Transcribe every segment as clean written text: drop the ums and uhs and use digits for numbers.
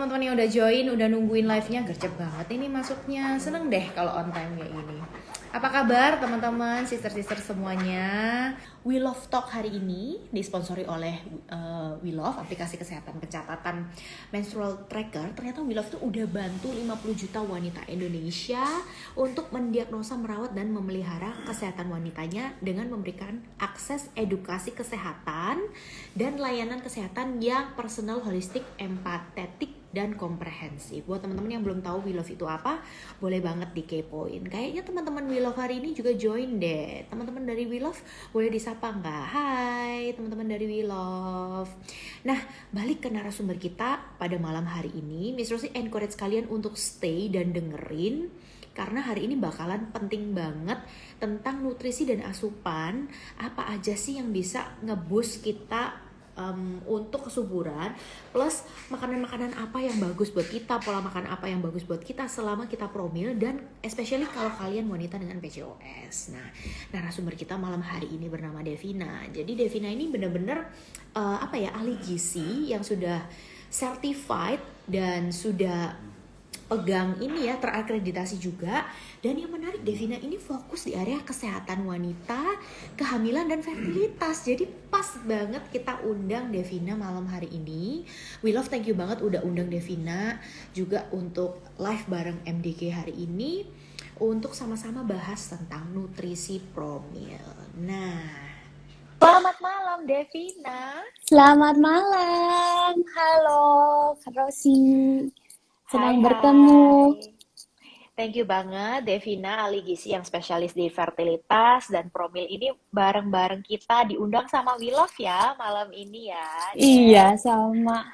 teman-teman yang udah join, udah nungguin live-nya, gercep banget ini masuknya. Seneng deh kalau on time kayak gini. Apa kabar teman-teman, sister-sister semuanya? We Love Talk hari ini disponsori oleh We Love, aplikasi kesehatan pencatatan menstrual tracker. Ternyata We Love tuh udah bantu 50 juta wanita Indonesia untuk mendiagnosa, merawat, dan memelihara kesehatan wanitanya dengan memberikan akses edukasi kesehatan dan layanan kesehatan yang personal, holistik, empatetik, dan komprehensif. Buat teman-teman yang belum tahu We Love itu apa, boleh banget dikepoin. Kayaknya teman-teman We Love hari ini juga join deh. Teman-teman dari We Love boleh disapa nggak? Hai teman-teman dari We Love. Nah, balik ke narasumber kita pada malam hari ini. Miss Rosie encourage kalian untuk stay dan dengerin, karena hari ini bakalan penting banget tentang nutrisi dan asupan. Apa aja sih yang bisa nge-boost kita untuk kesuburan, plus makanan-makanan apa yang bagus buat kita, pola makan apa yang bagus buat kita selama kita promil, dan especially kalau kalian wanita dengan PCOS. Nah, narasumber kita malam hari ini bernama Devina. Jadi Devina ini benar-benar ahli gizi yang sudah certified dan sudah pegang ini ya, terakreditasi juga. Dan yang menarik, Devina ini fokus di area kesehatan wanita, kehamilan, dan fertilitas. Jadi pas banget kita undang Devina malam hari ini. We Love thank you banget udah undang Devina juga untuk live bareng MDG hari ini untuk sama-sama bahas tentang nutrisi promil. Nah, selamat malam Devina. Selamat malam, halo Kak Rosi. Senang bertemu. Hai. Thank you banget Devina, ahli gizi yang spesialis di fertilitas dan promil ini bareng-bareng kita diundang sama We Love ya malam ini ya, Iya, Dev. sama.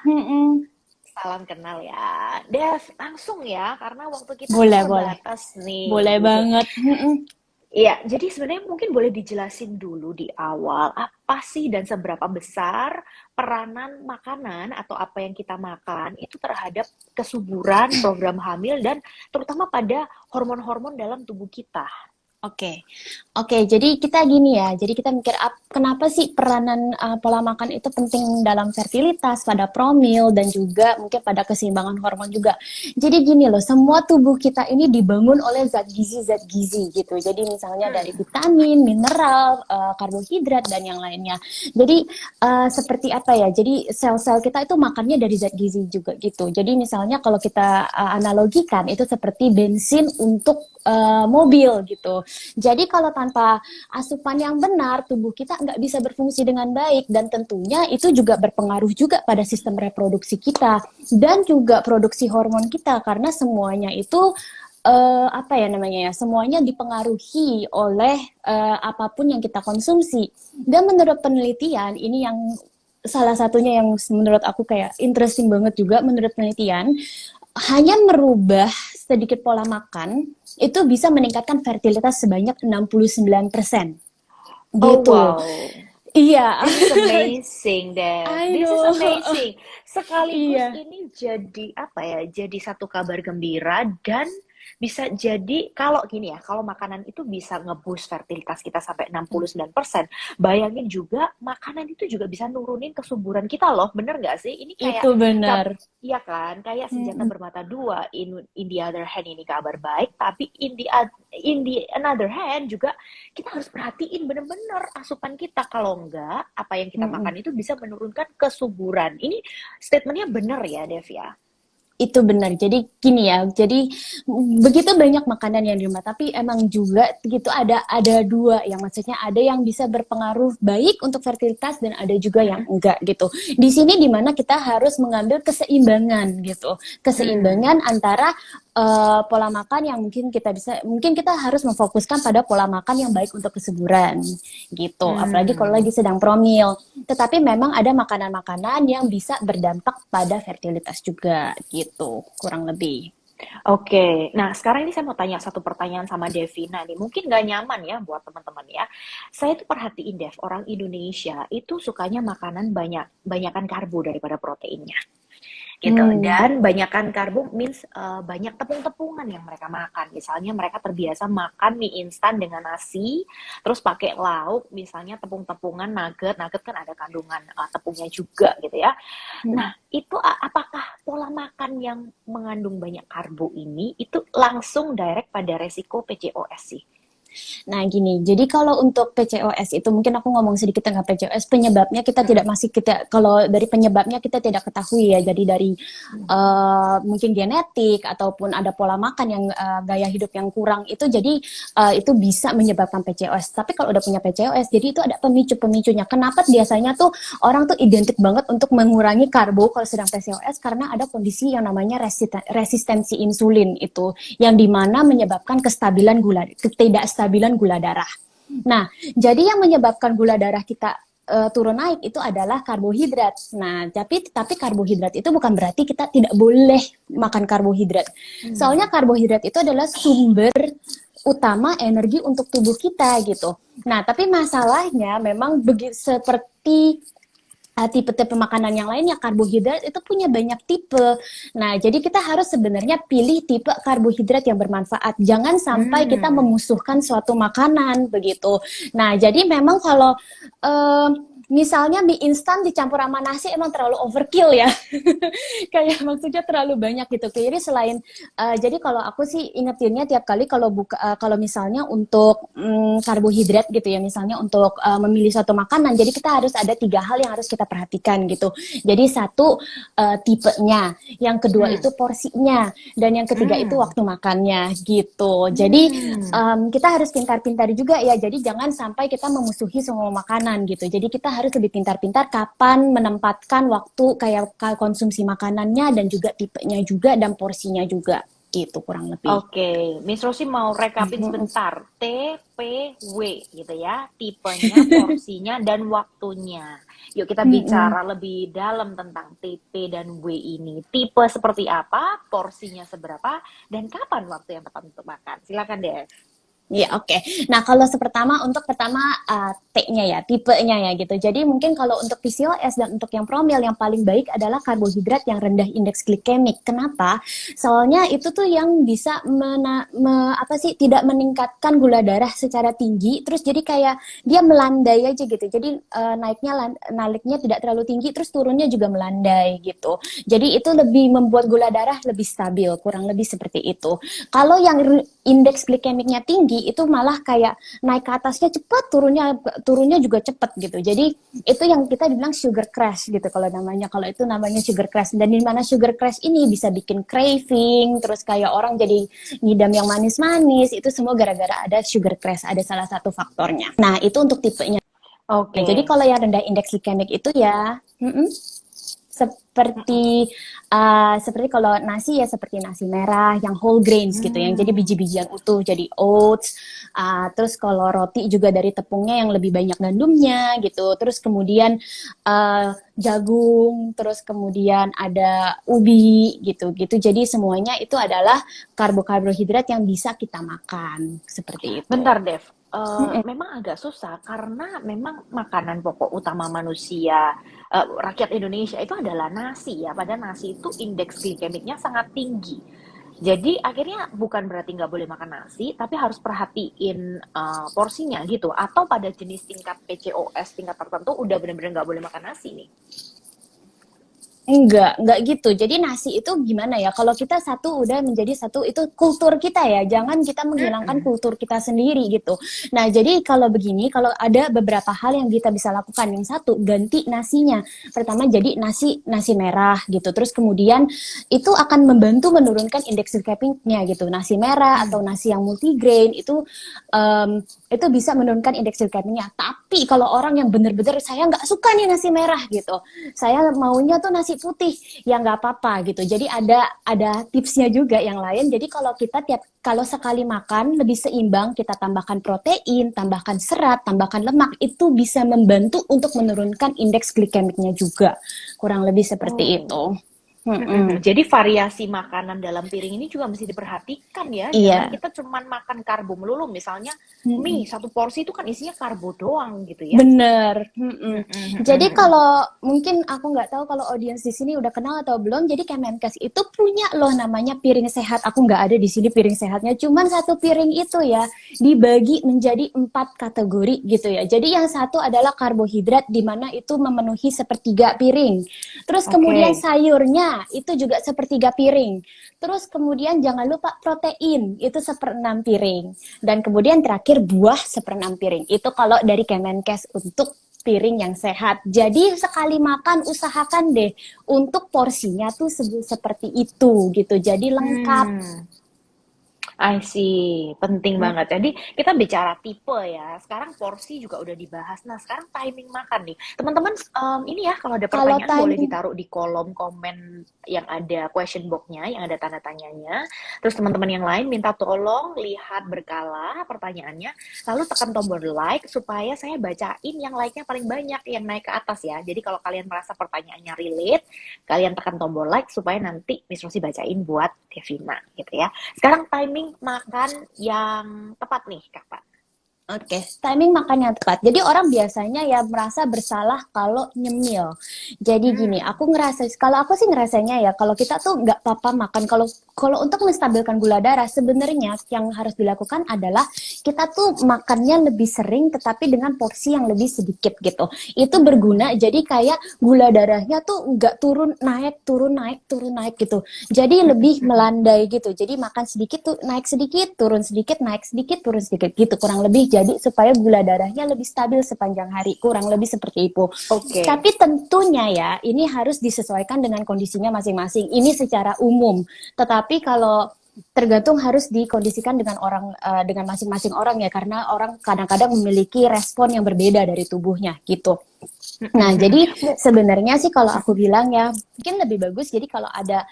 Salam kenal ya, Dev. Langsung ya, karena waktu kita kan Boleh, boleh. terbatas Boleh nih, gitu. banget. Iya, jadi sebenarnya mungkin boleh dijelasin dulu di awal apa sih dan seberapa besar peranan makanan atau apa yang kita makan itu terhadap kesuburan, program hamil, dan terutama pada hormon-hormon dalam tubuh kita. Oke, oke. Jadi kita gini ya. Jadi kita mikir kenapa sih peranan pola makan itu penting dalam fertilitas, pada promil, dan juga mungkin pada keseimbangan hormon juga. Jadi gini loh, semua tubuh kita ini dibangun oleh zat gizi gitu. Jadi misalnya dari vitamin, mineral, karbohidrat, dan yang lainnya. Jadi seperti apa ya? Jadi sel-sel kita itu makannya dari zat gizi juga gitu. Jadi misalnya kalau kita analogikan itu seperti bensin untuk mobil gitu. Jadi kalau tanpa asupan yang benar, tubuh kita nggak bisa berfungsi dengan baik, dan tentunya itu juga berpengaruh juga pada sistem reproduksi kita dan juga produksi hormon kita, karena semuanya itu semuanya dipengaruhi oleh apapun yang kita konsumsi. Dan menurut penelitian ini yang salah satunya yang menurut aku kayak interesting banget juga, menurut penelitian hanya merubah sedikit pola makan itu bisa meningkatkan fertilitas sebanyak 69%. Oh Gitu. wow, Iya. this is amazing, Dev. I This is know. amazing. Sekaligus Iya. ini jadi apa ya? Jadi satu kabar gembira, dan bisa jadi kalau gini ya, kalau makanan itu bisa nge-boost fertilitas kita sampai 69%, bayangin juga makanan itu juga bisa nurunin kesuburan kita loh. Bener nggak sih? Ini kayak Itu benar. iya kan? Kayak senjata Mm-mm. bermata dua. In the other hand ini kabar baik, tapi in the another hand juga kita harus perhatiin bener-bener asupan kita. Kalau enggak, apa yang kita Mm-mm. makan itu bisa menurunkan kesuburan. Ini statementnya bener ya, Dev ya? Itu benar. Jadi gini ya. Jadi begitu banyak makanan yang di rumah, tapi emang juga gitu ada dua, yang maksudnya ada yang bisa berpengaruh baik untuk fertilitas dan ada juga yang enggak gitu. Di sini dimana kita harus mengambil keseimbangan gitu. Keseimbangan antara pola makan yang mungkin kita harus memfokuskan pada pola makan yang baik untuk kesuburan gitu. Apalagi kalau lagi sedang promil. Tetapi memang ada makanan-makanan yang bisa berdampak pada fertilitas juga gitu, kurang lebih. Oke, nah sekarang ini saya mau tanya satu pertanyaan sama Devina nih. Mungkin nggak nyaman ya buat teman-teman ya. Saya tuh perhatiin Dev, orang Indonesia itu sukanya makanan banyakan karbo daripada proteinnya. gitu. Hmm. Dan banyakkan karbo means banyak tepung-tepungan yang mereka makan. Misalnya mereka terbiasa makan mie instan dengan nasi, terus pakai lauk, misalnya tepung-tepungan nugget. Nugget kan ada kandungan tepungnya juga gitu ya. Hmm. Nah, itu apakah pola makan yang mengandung banyak karbo ini itu langsung direct pada resiko PCOS sih? Nah, gini, jadi kalau untuk PCOS itu mungkin aku ngomong sedikit tentang PCOS, penyebabnya kita tidak masih kita kalau dari penyebabnya kita tidak ketahui ya. Jadi dari mungkin genetik ataupun ada pola makan yang gaya hidup yang kurang itu jadi itu bisa menyebabkan PCOS. Tapi kalau udah punya PCOS, jadi itu ada pemicu-pemicunya. Kenapa biasanya tuh orang tuh identik banget untuk mengurangi karbo kalau sedang PCOS karena ada kondisi yang namanya resistensi insulin itu yang dimana menyebabkan ketidakstabilan gula darah. Nah, jadi yang menyebabkan gula darah kita turun naik itu adalah karbohidrat. Nah, tapi karbohidrat itu bukan berarti kita tidak boleh makan karbohidrat. Soalnya karbohidrat itu adalah sumber utama energi untuk tubuh kita gitu. Nah, tapi masalahnya memang seperti tipe-tipe makanan yang lainnya, karbohidrat itu punya banyak tipe. Nah, jadi kita harus sebenarnya pilih tipe karbohidrat yang bermanfaat. Jangan sampai kita memusuhkan suatu makanan begitu. Nah, jadi memang kalau misalnya mie instan dicampur sama nasi emang terlalu overkill ya. Kayak maksudnya terlalu banyak gitu. Jadi selain jadi kalau aku sih ingetinnya tiap kali kalau kalau misalnya untuk karbohidrat gitu ya, misalnya untuk memilih suatu makanan, jadi kita harus ada 3 hal yang harus kita perhatikan gitu. Jadi satu tipenya, yang kedua itu porsinya, dan yang ketiga itu waktu makannya gitu. Jadi kita harus pintar-pintar juga ya. Jadi jangan sampai kita memusuhi semua makanan gitu. Jadi kita harus lebih pintar-pintar kapan menempatkan waktu kayak konsumsi makanannya dan juga tipenya juga dan porsinya juga gitu kurang lebih. Oke, Miss Rosi mau rekapin sebentar. T, P, W gitu ya. Tipenya, porsinya, dan waktunya. Yuk kita bicara lebih dalam tentang T, P, dan W ini. Tipe seperti apa, porsinya seberapa, dan kapan waktu yang tepat untuk makan. Silakan deh. Ya, oke. Nah, kalau untuk pertama T-nya ya, tipenya ya gitu. Jadi mungkin kalau untuk PCOS dan untuk yang promil yang paling baik adalah karbohidrat yang rendah indeks glikemik. Kenapa? Soalnya itu tuh yang bisa tidak meningkatkan gula darah secara tinggi, terus jadi kayak dia melandai aja gitu. Jadi naiknya tidak terlalu tinggi, terus turunnya juga melandai gitu. Jadi itu lebih membuat gula darah lebih stabil, kurang lebih seperti itu. Kalau yang indeks glikemiknya tinggi itu malah kayak naik ke atasnya cepat, turunnya juga cepat gitu. Jadi itu yang kita dibilang sugar crash gitu kalau itu namanya sugar crash. Dan di mana sugar crash ini bisa bikin craving, terus kayak orang jadi ngidam yang manis-manis, itu semua gara-gara ada sugar crash, ada salah satu faktornya. Nah, itu untuk tipenya. Oke. Jadi kalau yang rendah indeks glikemik itu ya seperti kalau nasi ya seperti nasi merah yang whole grains gitu, yang jadi biji-bijian utuh, jadi oats. Terus kalau roti juga dari tepungnya yang lebih banyak gandumnya gitu. Terus kemudian jagung, terus kemudian ada ubi gitu. Jadi semuanya itu adalah karbohidrat yang bisa kita makan seperti itu. Bentar, Dev. Memang agak susah karena memang makanan pokok utama manusia, rakyat Indonesia itu adalah nasi ya. Padahal nasi itu indeks glikemiknya sangat tinggi. Jadi akhirnya bukan berarti nggak boleh makan nasi, tapi harus perhatiin porsinya gitu. Atau pada jenis tingkat PCOS tingkat tertentu udah benar-benar nggak boleh makan nasi nih. Enggak gitu. Jadi nasi itu gimana ya? Kalau kita satu udah menjadi satu, itu kultur kita ya. Jangan kita menghilangkan kultur kita sendiri gitu. Nah, jadi kalau begini, kalau ada beberapa hal yang kita bisa lakukan. Yang satu, ganti nasinya. Pertama jadi nasi merah gitu. Terus kemudian itu akan membantu menurunkan indeks glikemiknya gitu. Nasi merah atau nasi yang multigrain itu bisa menurunkan indeks glikemiknya. Tapi kalau orang yang benar-benar saya nggak suka nih nasi merah gitu. Saya maunya tuh nasi putih, ya nggak apa-apa gitu. Jadi ada tipsnya juga yang lain. Jadi kalau sekali makan lebih seimbang, kita tambahkan protein, tambahkan serat, tambahkan lemak, itu bisa membantu untuk menurunkan indeks glikemiknya juga. Kurang lebih seperti itu. Mm-mm. Jadi variasi makanan dalam piring ini juga mesti diperhatikan ya. Jangan Iya. kita cuman makan karbo melulu. Misalnya Mm-mm. mie satu porsi itu kan isinya karbo doang gitu ya. Bener. Mm-mm. Mm, mm, mm, Jadi mm, mm. kalau mungkin aku nggak tahu kalau audiens di sini udah kenal atau belum. Jadi Kemenkes itu punya loh namanya piring sehat. Aku nggak ada di sini piring sehatnya. Cuman satu piring itu ya dibagi menjadi 4 kategori gitu ya. Jadi yang satu adalah karbohidrat di mana itu memenuhi sepertiga piring. Terus kemudian Oke. sayurnya itu juga sepertiga piring. Terus kemudian jangan lupa protein itu 1/6 piring. Dan kemudian terakhir buah 1/6 piring. Itu kalau dari Kemenkes untuk piring yang sehat. Jadi sekali makan usahakan deh untuk porsinya tuh seperti itu gitu. Jadi lengkap. Hmm. I see, penting Hmm, banget. Jadi kita bicara tipe ya. Sekarang porsi juga udah dibahas. Nah, sekarang timing makan nih. Teman-teman, ini ya kalau ada Kalau pertanyaan boleh timing ditaruh di kolom komen yang ada question box-nya, yang ada tanda tanyanya. Terus teman-teman yang lain minta tolong lihat berkala pertanyaannya, lalu tekan tombol like supaya saya bacain yang like-nya paling banyak, yang naik ke atas ya. Jadi kalau kalian merasa pertanyaannya relate, kalian tekan tombol like supaya nanti Miss Rosie bacain buat Devina gitu ya. Sekarang timing makan yang tepat nih, Kakak. Oke, timing makan yang tepat. Jadi orang biasanya ya merasa bersalah kalau nyemil. Jadi gini, Hmm, kalau aku sih ngerasanya ya, kalau kita tuh nggak apa-apa makan. Kalau kalau untuk menstabilkan gula darah, sebenarnya yang harus dilakukan adalah kita tuh makannya lebih sering, tetapi dengan porsi yang lebih sedikit gitu. Itu berguna. Jadi kayak gula darahnya tuh nggak turun naik, turun naik gitu. Jadi lebih melandai gitu. Jadi makan sedikit tuh naik sedikit, turun sedikit, naik sedikit, turun sedikit gitu. Kurang lebih jadi supaya gula darahnya lebih stabil sepanjang hari. Kurang lebih seperti itu. oke. Tapi tentunya ya, ini harus disesuaikan dengan kondisinya masing-masing. Ini secara umum. Tetapi kalau tergantung harus dikondisikan dengan dengan masing-masing orang ya karena orang kadang-kadang memiliki respon yang berbeda dari tubuhnya gitu. Nah, jadi sebenarnya sih kalau aku bilang ya, mungkin lebih bagus jadi kalau ada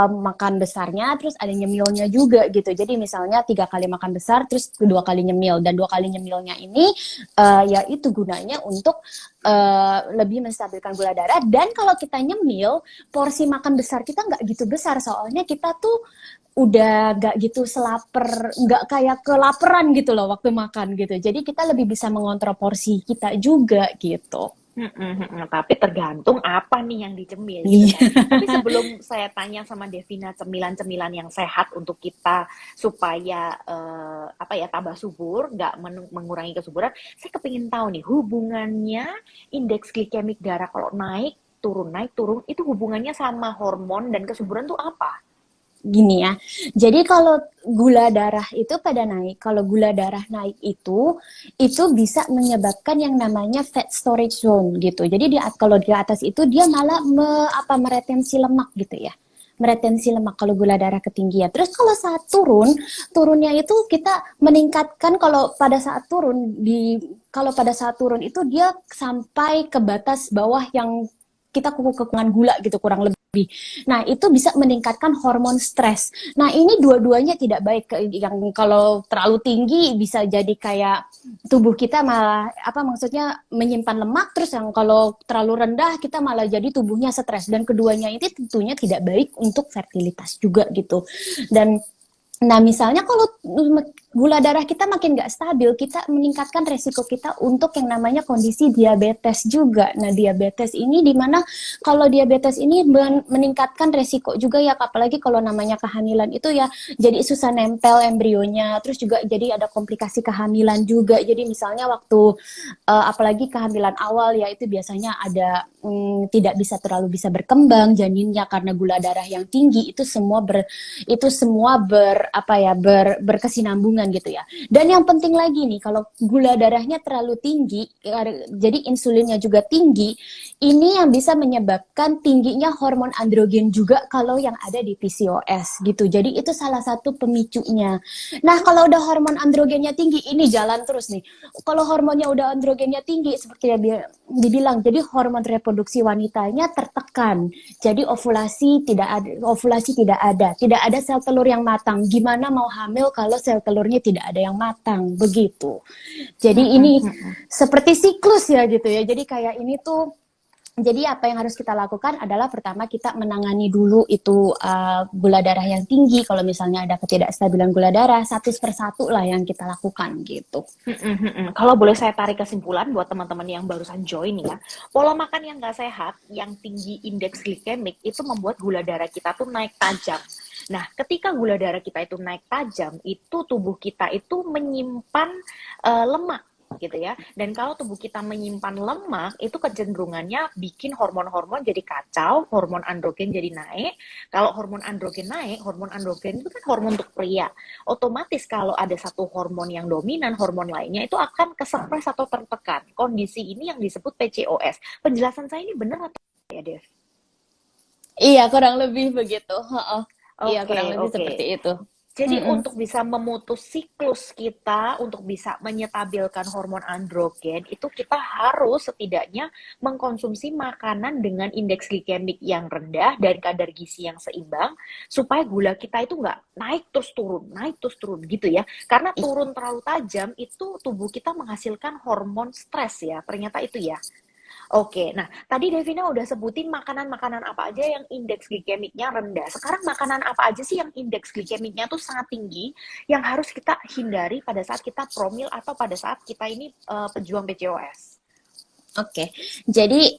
makan besarnya, terus ada nyemilnya juga gitu. Jadi misalnya 3 kali makan besar, terus 2 kali nyemil. Dan 2 kali nyemilnya ini ya itu gunanya untuk lebih menstabilkan gula darah. Dan kalau kita nyemil, porsi makan besar kita nggak gitu besar. Soalnya kita tuh udah nggak gitu selaper, nggak kayak kelaparan gitu loh waktu makan gitu. Jadi kita lebih bisa mengontrol porsi kita juga gitu. Tapi tergantung apa nih yang dicemil gitu Iya. kan. Tapi sebelum saya tanya sama Devina cemilan-cemilan yang sehat untuk kita supaya apa ya tambah subur, nggak mengurangi kesuburan, saya kepingin tahu nih hubungannya indeks glikemik darah kalau naik turun itu hubungannya sama hormon dan kesuburan tuh apa? Gini ya. Jadi kalau gula darah itu pada naik, kalau gula darah naik itu bisa menyebabkan yang namanya fat storage zone gitu. Jadi kalau di atas itu dia malah meretensi lemak gitu ya. Meretensi lemak kalau gula darah ketinggian. Terus kalau saat turunnya itu kita meningkatkan kalau pada saat turun itu dia sampai ke batas bawah yang kita kekurangan gula gitu kurang lebih. Nah, itu bisa meningkatkan hormon stres. Nah, ini dua-duanya tidak baik. Yang kalau terlalu tinggi bisa jadi kayak tubuh kita malah maksudnya menyimpan lemak, terus yang kalau terlalu rendah kita malah jadi tubuhnya stres. Dan keduanya ini tentunya tidak baik untuk fertilitas juga gitu. Dan nah, misalnya kalau gula darah kita makin nggak stabil, kita meningkatkan resiko kita untuk yang namanya kondisi diabetes juga. Nah, diabetes ini dimana kalau diabetes ini meningkatkan resiko juga ya, apalagi kalau namanya kehamilan itu ya jadi susah nempel embrionya, terus juga jadi ada komplikasi kehamilan juga. Jadi misalnya waktu apalagi kehamilan awal ya itu biasanya ada tidak bisa berkembang janinnya karena gula darah yang tinggi itu semua berkesinambungan gitu ya. Dan yang penting lagi nih kalau gula darahnya terlalu tinggi jadi insulinnya juga tinggi, ini yang bisa menyebabkan tingginya hormon androgen juga kalau yang ada di PCOS gitu. Jadi itu salah satu pemicunya. Nah, kalau udah hormon androgennya tinggi ini jalan terus nih. Kalau hormonnya udah androgennya tinggi seperti yang dibilang, jadi hormon reproduksi wanitanya tertekan. Jadi ovulasi tidak ada sel telur yang matang. Gimana mau hamil kalau sel telurnya tidak ada yang matang, begitu. Jadi ini seperti siklus ya gitu ya. Jadi kayak ini tuh Jadi apa yang harus kita lakukan adalah pertama kita menangani dulu itu gula darah yang tinggi. Kalau misalnya ada ketidakstabilan gula darah, satu persatu lah yang kita lakukan gitu. Kalau boleh saya tarik kesimpulan buat teman-teman yang barusan join ya, pola makan yang nggak sehat, yang tinggi indeks glikemik itu membuat gula darah kita tuh naik tajam. Nah, ketika gula darah kita itu naik tajam, itu tubuh kita itu menyimpan lemak gitu ya. Dan kalau tubuh kita menyimpan lemak, itu kecenderungannya bikin hormon-hormon jadi kacau, hormon androgen jadi naik. Kalau hormon androgen naik, hormon androgen itu kan hormon untuk pria. Otomatis kalau ada satu hormon yang dominan, hormon lainnya itu akan kesepres atau tertekan. Kondisi ini yang disebut PCOS. Penjelasan saya ini benar atau ya, Dev? Iya, kurang lebih begitu. Heeh. Iya, Oke, kurang lebih oke. seperti itu. Jadi Mm-mm. untuk bisa memutus siklus kita, untuk bisa menyetabilkan hormon androgen, itu kita harus setidaknya mengkonsumsi makanan dengan indeks glikemik yang rendah dan kadar gizi yang seimbang, supaya gula kita itu nggak naik terus turun gitu ya. Karena turun terlalu tajam, itu tubuh kita menghasilkan hormon stres ya, ternyata itu ya. Oke, nah tadi Devina udah sebutin makanan-makanan apa aja yang indeks glikemiknya rendah. Sekarang makanan apa aja sih yang indeks glikemiknya tuh sangat tinggi, yang harus kita hindari pada saat kita promil atau pada saat kita ini pejuang PCOS? Oke, jadi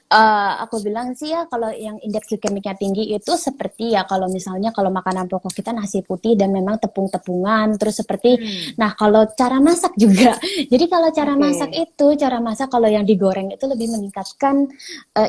aku bilang sih ya kalau yang indeks glikemiknya tinggi itu seperti ya kalau misalnya kalau makanan pokok kita nasi putih dan memang tepung-tepungan, terus seperti, nah kalau cara masak juga, jadi kalau cara masak Oke. itu, cara masak kalau yang digoreng itu lebih meningkatkan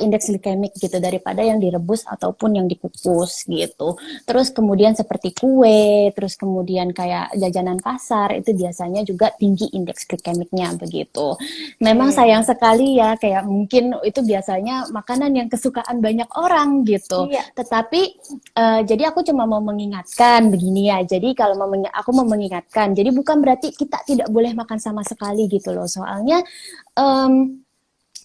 indeks glikemik gitu daripada yang direbus ataupun yang dikukus gitu. Terus kemudian seperti kue, terus kemudian kayak jajanan pasar itu biasanya juga tinggi indeks glikemiknya begitu. Memang sayang Oke. sekali ya, kayak mungkin itu biasanya makanan yang kesukaan banyak orang gitu. Iya. Tetapi jadi aku cuma mau mengingatkan begini ya. Jadi kalau aku mau mengingatkan, jadi bukan berarti kita tidak boleh makan sama sekali gitu loh. Soalnya em,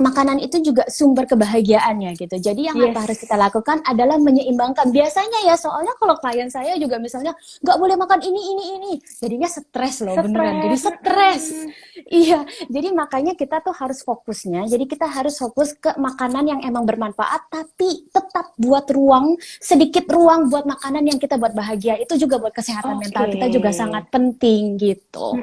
makanan itu juga sumber kebahagiaannya gitu. Jadi yang apa harus kita Yes. lakukan adalah menyeimbangkan. Biasanya ya, soalnya kalau klien saya juga misalnya nggak boleh makan ini, jadinya stres loh beneran. Jadi Stres. stres. Iya, jadi makanya kita tuh harus fokusnya. Jadi kita harus fokus ke makanan yang emang bermanfaat, tapi tetap buat ruang, sedikit ruang buat makanan yang kita buat bahagia. Itu juga buat kesehatan mental Oke. kita juga sangat penting gitu.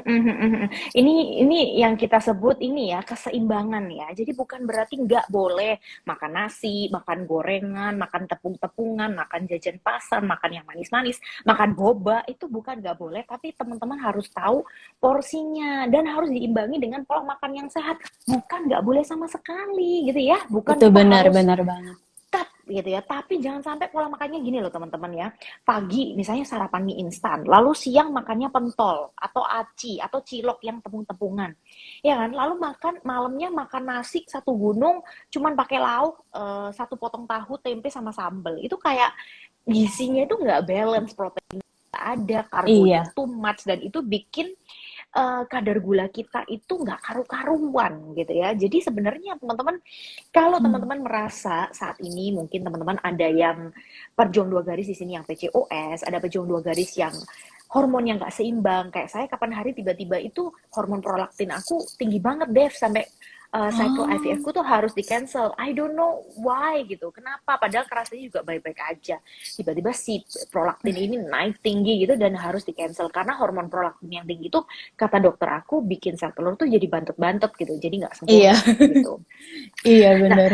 Ini yang kita sebut ini ya keseimbangan ya. Jadi bukan berarti nggak boleh makan nasi, makan gorengan, makan tepung-tepungan, makan jajan pasar, makan yang manis-manis, makan boba itu bukan nggak boleh. Tapi teman-teman harus tahu porsinya dan harus diimbangi dengan pola makan yang sehat. Bukan nggak boleh sama sekali gitu ya. Bukan Itu kita harus benar-benar banget. tetap gitu ya. Tapi jangan sampai pola makannya gini loh teman-teman ya. Pagi misalnya sarapan mie instan, lalu siang makannya pentol atau aci atau cilok yang tepung-tepungan. Ya kan? Lalu malamnya makan nasi satu gunung cuman pakai lauk satu potong tahu, tempe sama sambel. Itu kayak gizinya itu nggak balance, protein nggak ada, karbonya Iya. too much dan itu bikin kadar gula kita itu nggak karu-karuan gitu ya. Jadi sebenarnya teman-teman, kalau Hmm. teman-teman merasa saat ini mungkin teman-teman ada yang perjuang dua garis di sini yang PCOS, ada pejuang dua garis yang hormon yang nggak seimbang. Kayak saya kapan hari tiba-tiba itu hormon prolaktin aku tinggi banget Dev sampai cycle IVF Oh, ku tuh harus di cancel. I don't know why gitu. Kenapa? Padahal kerasanya juga baik-baik aja. Tiba-tiba si prolaktin ini naik tinggi gitu dan harus di cancel karena hormon prolaktin yang tinggi itu kata dokter aku bikin sel telur tuh jadi bantet-bantet gitu. Jadi nggak iya, sempurna gitu. iya Nah, benar.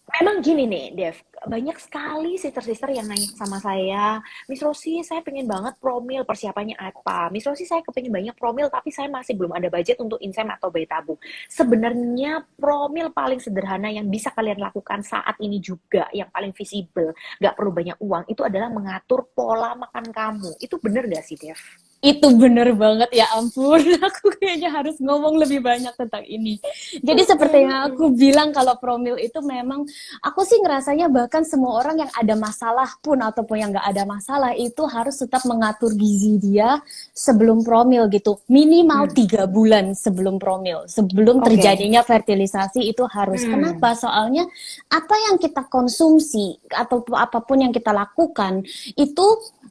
memang gini nih, Dev, banyak sekali sister-sister yang nanya sama saya, Miss Rosi, saya pengen banget promil, persiapannya apa? Miss Rosi, saya kepengen banyak promil, tapi saya masih belum ada budget untuk insem atau bayi tabung. Sebenarnya promil paling sederhana yang bisa kalian lakukan saat ini juga, yang paling visible, nggak perlu banyak uang, itu adalah mengatur pola makan kamu. Itu bener nggak sih, Dev? Itu bener banget ya ampun. Aku kayaknya harus ngomong lebih banyak tentang ini. Jadi seperti yang aku bilang kalau promil itu memang aku sih ngerasanya bahkan semua orang yang ada masalah pun ataupun yang nggak ada masalah itu harus tetap mengatur gizi dia sebelum promil gitu. Minimal 3 bulan sebelum promil, sebelum Oke. terjadinya fertilisasi itu harus. Hmm. Kenapa? Soalnya apa yang kita konsumsi atau apapun yang kita lakukan itu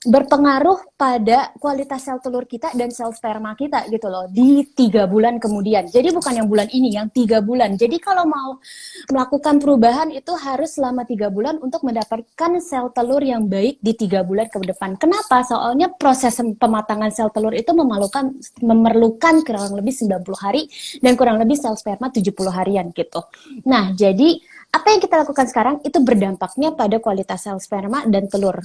berpengaruh pada kualitas sel telur kita dan sel sperma kita gitu loh di 3 bulan kemudian. Jadi bukan yang bulan ini, yang 3 bulan. Jadi kalau mau melakukan perubahan itu harus selama 3 bulan untuk mendapatkan sel telur yang baik di 3 bulan ke depan. Kenapa? Soalnya proses pematangan sel telur itu memerlukan kurang lebih 90 hari dan kurang lebih sel sperma 70 harian gitu. Nah, jadi apa yang kita lakukan sekarang itu berdampaknya pada kualitas sel sperma dan telur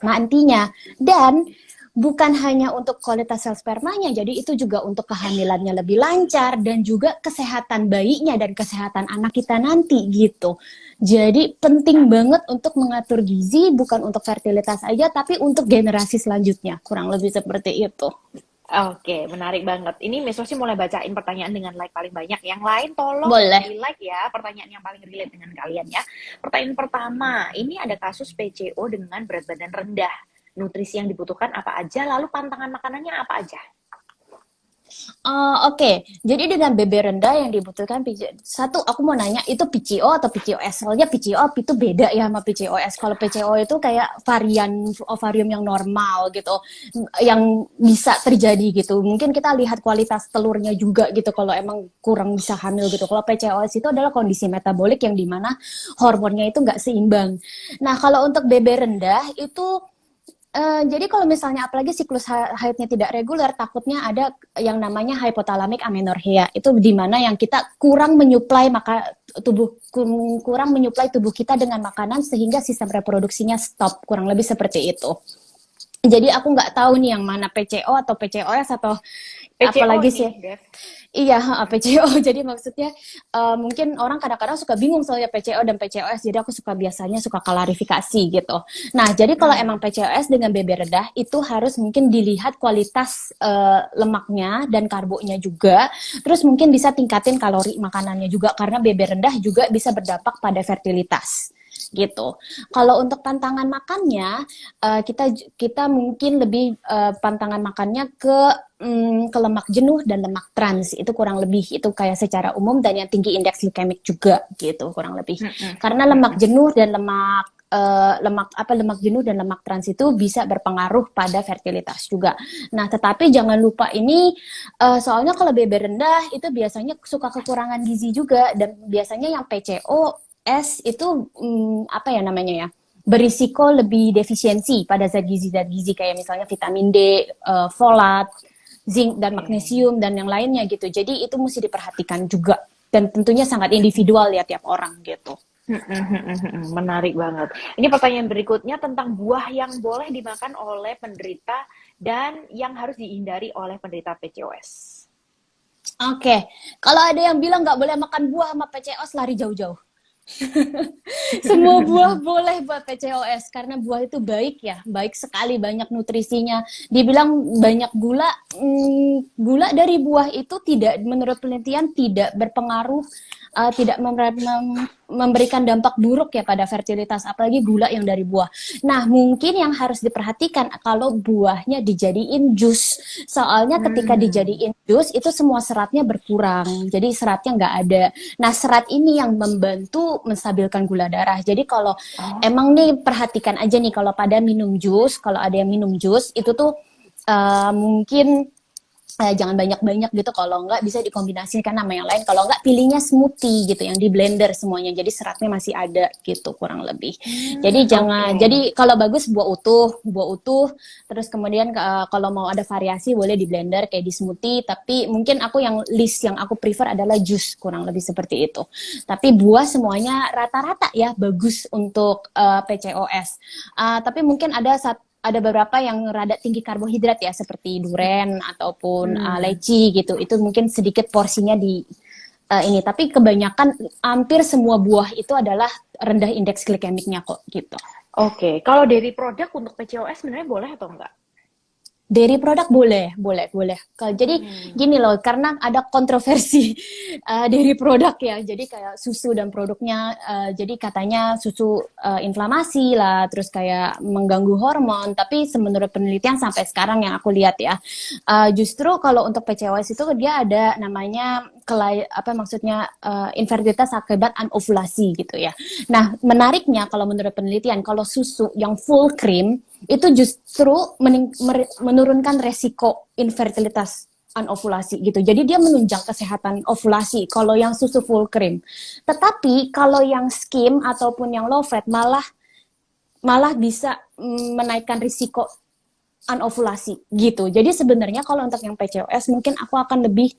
nantinya. Dan bukan hanya untuk kualitas sel spermanya, jadi itu juga untuk kehamilannya lebih lancar dan juga kesehatan bayinya dan kesehatan anak kita nanti gitu. Jadi penting banget untuk mengatur gizi, bukan untuk fertilitas aja tapi untuk generasi selanjutnya, kurang lebih seperti itu. Oke, menarik banget. Ini Miss Rosi mulai bacain pertanyaan dengan like paling banyak. Yang lain tolong Boleh. di-like ya pertanyaan yang paling relate dengan kalian ya. Pertanyaan pertama, ini ada kasus PCO dengan berat badan rendah. Nutrisi yang dibutuhkan apa aja, lalu pantangan makanannya apa aja? Oke. Jadi dengan BB rendah yang dibutuhkan satu, aku mau nanya itu PCO atau PCOS? Soalnya PCO itu beda ya sama PCOS. Kalau PCO itu kayak varian ovarium yang normal gitu, yang bisa terjadi gitu. Mungkin kita lihat kualitas telurnya juga gitu. Kalau emang kurang bisa hamil gitu. Kalau PCOS itu adalah kondisi metabolik yang dimana hormonnya itu nggak seimbang. Nah, kalau untuk BB rendah itu jadi kalau misalnya apalagi siklus haidnya tidak reguler, takutnya ada yang namanya hypothalamic amenorrhea. Itu di mana yang kita kurang menyuplai kurang menyuplai tubuh kita dengan makanan sehingga sistem reproduksinya stop. Kurang lebih seperti itu. Jadi aku nggak tahu nih yang mana PCO atau PCOS atau PCO apalagi ini, sih. Dev. Iya, PCO. Jadi maksudnya mungkin orang kadang-kadang suka bingung soalnya PCO dan PCOS. Jadi aku biasanya suka klarifikasi gitu. Nah, jadi kalau emang PCOS dengan BB rendah itu harus mungkin dilihat kualitas lemaknya dan karbonya juga. Terus mungkin bisa tingkatin kalori makanannya juga karena BB rendah juga bisa berdampak pada fertilitas gitu. Kalau untuk pantangan makannya, kita mungkin lebih pantangan makannya ke lemak jenuh dan lemak trans. Itu kurang lebih itu kayak secara umum dan yang tinggi indeks glikemik juga gitu kurang lebih. Karena lemak jenuh dan lemak jenuh dan lemak trans itu bisa berpengaruh pada fertilitas juga. Nah, tetapi jangan lupa ini soalnya kalau BB rendah itu biasanya suka kekurangan gizi juga dan biasanya yang PCOS itu apa ya namanya ya? Berisiko lebih defisiensi pada zat gizi kayak misalnya vitamin D, folat, zinc dan magnesium dan yang lainnya gitu. Jadi itu mesti diperhatikan juga dan tentunya sangat individual ya tiap orang gitu. Menarik banget. Ini pertanyaan berikutnya tentang buah yang boleh dimakan oleh penderita dan yang harus dihindari oleh penderita PCOS. Oke, kalau ada yang bilang nggak boleh makan buah sama PCOS, lari jauh-jauh. Semua buah boleh buat PCOS karena buah itu baik ya, baik sekali, banyak nutrisinya. Dibilang banyak gula, gula dari buah itu tidak, menurut penelitian tidak berpengaruh, tidak memberikan dampak buruk ya pada fertilitas, apalagi gula yang dari buah. Nah, mungkin yang harus diperhatikan kalau buahnya dijadiin jus, soalnya ketika dijadiin jus itu semua seratnya berkurang, jadi seratnya nggak ada. Nah, serat ini yang membantu menstabilkan gula darah. Jadi kalau emang nih perhatikan aja nih kalau pada minum jus, kalau ada yang minum jus itu tuh mungkin jangan banyak-banyak gitu, kalau enggak bisa dikombinasikan sama yang lain, kalau enggak pilihnya smoothie gitu yang di blender semuanya jadi seratnya masih ada gitu kurang lebih. Jadi jangan, jadi kalau bagus buah utuh terus kemudian kalau mau ada variasi boleh di blender kayak di smoothie, tapi mungkin aku yang aku prefer adalah jus, kurang lebih seperti itu. Tapi buah semuanya rata-rata ya bagus untuk PCOS. Tapi mungkin ada beberapa yang rada tinggi karbohidrat ya seperti duren ataupun leci gitu. Itu mungkin sedikit porsinya di ini, tapi kebanyakan hampir semua buah itu adalah rendah indeks glikemiknya kok gitu. Oke, kalau dari produk untuk PCOS sebenarnya boleh atau enggak? Dairy produk boleh, boleh, boleh. Jadi gini loh, karena ada kontroversi dairy produk ya. Jadi kayak susu dan produknya, jadi katanya susu inflamasi lah, terus kayak mengganggu hormon. Tapi menurut penelitian sampai sekarang yang aku lihat ya, justru kalau untuk PCOS itu dia ada namanya apa maksudnya infertilitas akibat anovulasi gitu ya. Nah menariknya kalau menurut penelitian, kalau susu yang full cream itu justru menurunkan resiko infertilitas anovulasi gitu. Jadi dia menunjang kesehatan ovulasi kalau yang susu full cream. Tetapi kalau yang skim ataupun yang low fat malah bisa menaikkan risiko anovulasi gitu. Jadi sebenarnya kalau untuk yang PCOS mungkin aku akan lebih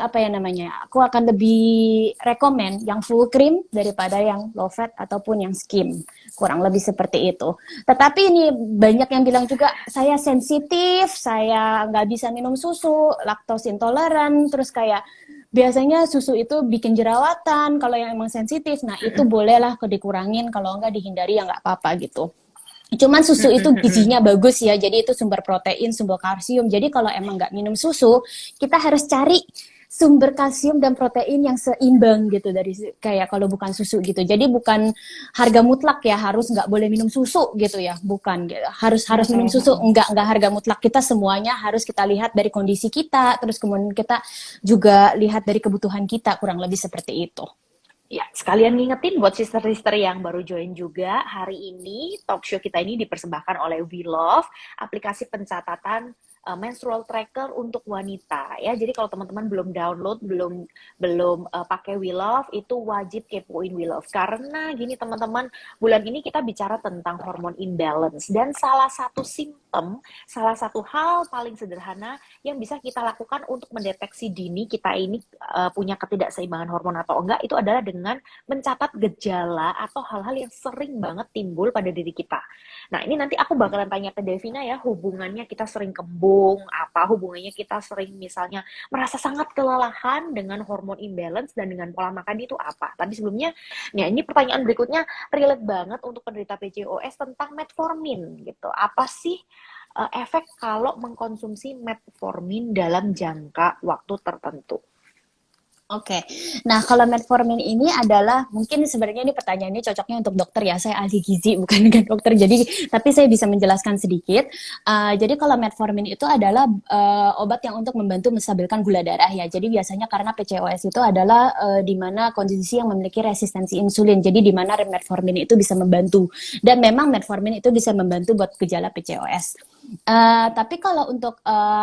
apa ya namanya? Aku akan lebih rekomen yang full cream daripada yang low fat ataupun yang skim. Kurang lebih seperti itu. Tetapi ini banyak yang bilang juga saya sensitif, saya nggak bisa minum susu, laktose intoleran, terus kayak biasanya susu itu bikin jerawatan kalau yang emang sensitif. Nah, itu bolehlah dikurangin, kalau nggak dihindari ya nggak apa-apa gitu. Cuman susu itu gizinya bagus ya, jadi itu sumber protein, sumber kalsium. Jadi kalau emang nggak minum susu, kita harus cari sumber kalsium dan protein yang seimbang gitu dari kayak kalau bukan susu gitu. Jadi bukan harga mutlak ya harus nggak boleh minum susu gitu ya, bukan gitu. Harus minum susu, nggak harga mutlak. Kita semuanya harus kita lihat dari kondisi kita, terus kemudian kita juga lihat dari kebutuhan kita, kurang lebih seperti itu. Ya, sekalian ngingetin buat sister-sister yang baru join juga, hari ini talk show kita ini dipersembahkan oleh We Love, aplikasi pencatatan menstrual tracker untuk wanita ya. Jadi kalau teman-teman belum download, belum pakai We Love, itu wajib kepoin We Love. Karena gini teman-teman, bulan ini kita bicara tentang hormon imbalance dan salah satu simptom, salah satu hal paling sederhana yang bisa kita lakukan untuk mendeteksi dini kita ini punya ketidakseimbangan hormon atau enggak, itu adalah dengan mencatat gejala atau hal-hal yang sering banget timbul pada diri kita. Nah, ini nanti aku bakalan tanya ke Devina ya, hubungannya kita sering kembung, apa hubungannya kita sering misalnya merasa sangat kelelahan dengan hormon imbalance dan dengan pola makan itu apa. Tapi sebelumnya, nah ini pertanyaan berikutnya relate banget untuk penderita PCOS tentang metformin gitu. Apa sih efek kalau mengkonsumsi metformin dalam jangka waktu tertentu? Oke, nah kalau metformin ini adalah mungkin sebenarnya ini pertanyaannya cocoknya untuk dokter ya. Saya ahli gizi bukan dengan dokter, jadi tapi saya bisa menjelaskan sedikit. Jadi kalau metformin itu adalah obat yang untuk membantu menstabilkan gula darah ya. Jadi biasanya karena PCOS itu adalah di mana kondisi yang memiliki resistensi insulin. Jadi di mana metformin itu bisa membantu. Dan memang metformin itu bisa membantu buat gejala PCOS. Tapi kalau untuk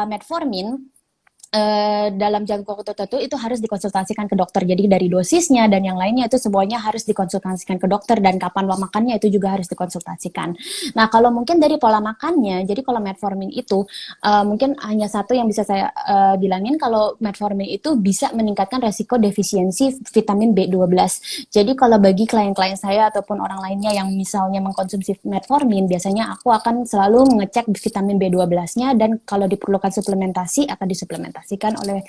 metformin dalam jangka waktu tertentu itu harus dikonsultasikan ke dokter. Jadi dari dosisnya dan yang lainnya itu semuanya harus dikonsultasikan ke dokter, dan kapan makannya itu juga harus dikonsultasikan. Nah kalau mungkin dari pola makannya, jadi kalau metformin itu mungkin hanya satu yang bisa saya bilangin, kalau metformin itu bisa meningkatkan resiko defisiensi vitamin B12. Jadi kalau bagi klien-klien saya ataupun orang lainnya yang misalnya mengkonsumsi metformin, biasanya aku akan selalu mengecek vitamin B12-nya, dan kalau diperlukan suplementasi akan disuplementasikan oleh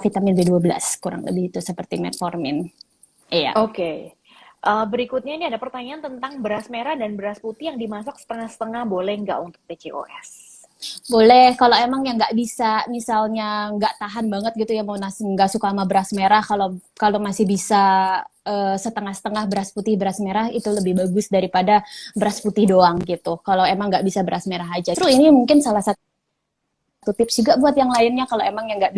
vitamin B12, kurang lebih itu seperti metformin. Iya. Oke. Berikutnya ini ada pertanyaan tentang beras merah dan beras putih yang dimasak setengah-setengah, boleh nggak untuk PCOS? Boleh, kalau emang yang nggak bisa, misalnya nggak tahan banget gitu ya, mau nggak suka sama beras merah, kalau masih bisa setengah-setengah beras putih, beras merah itu lebih bagus daripada beras putih doang gitu. Kalau emang nggak bisa beras merah aja. Terus ini mungkin salah satu tips juga buat yang lainnya kalau emang yang nggak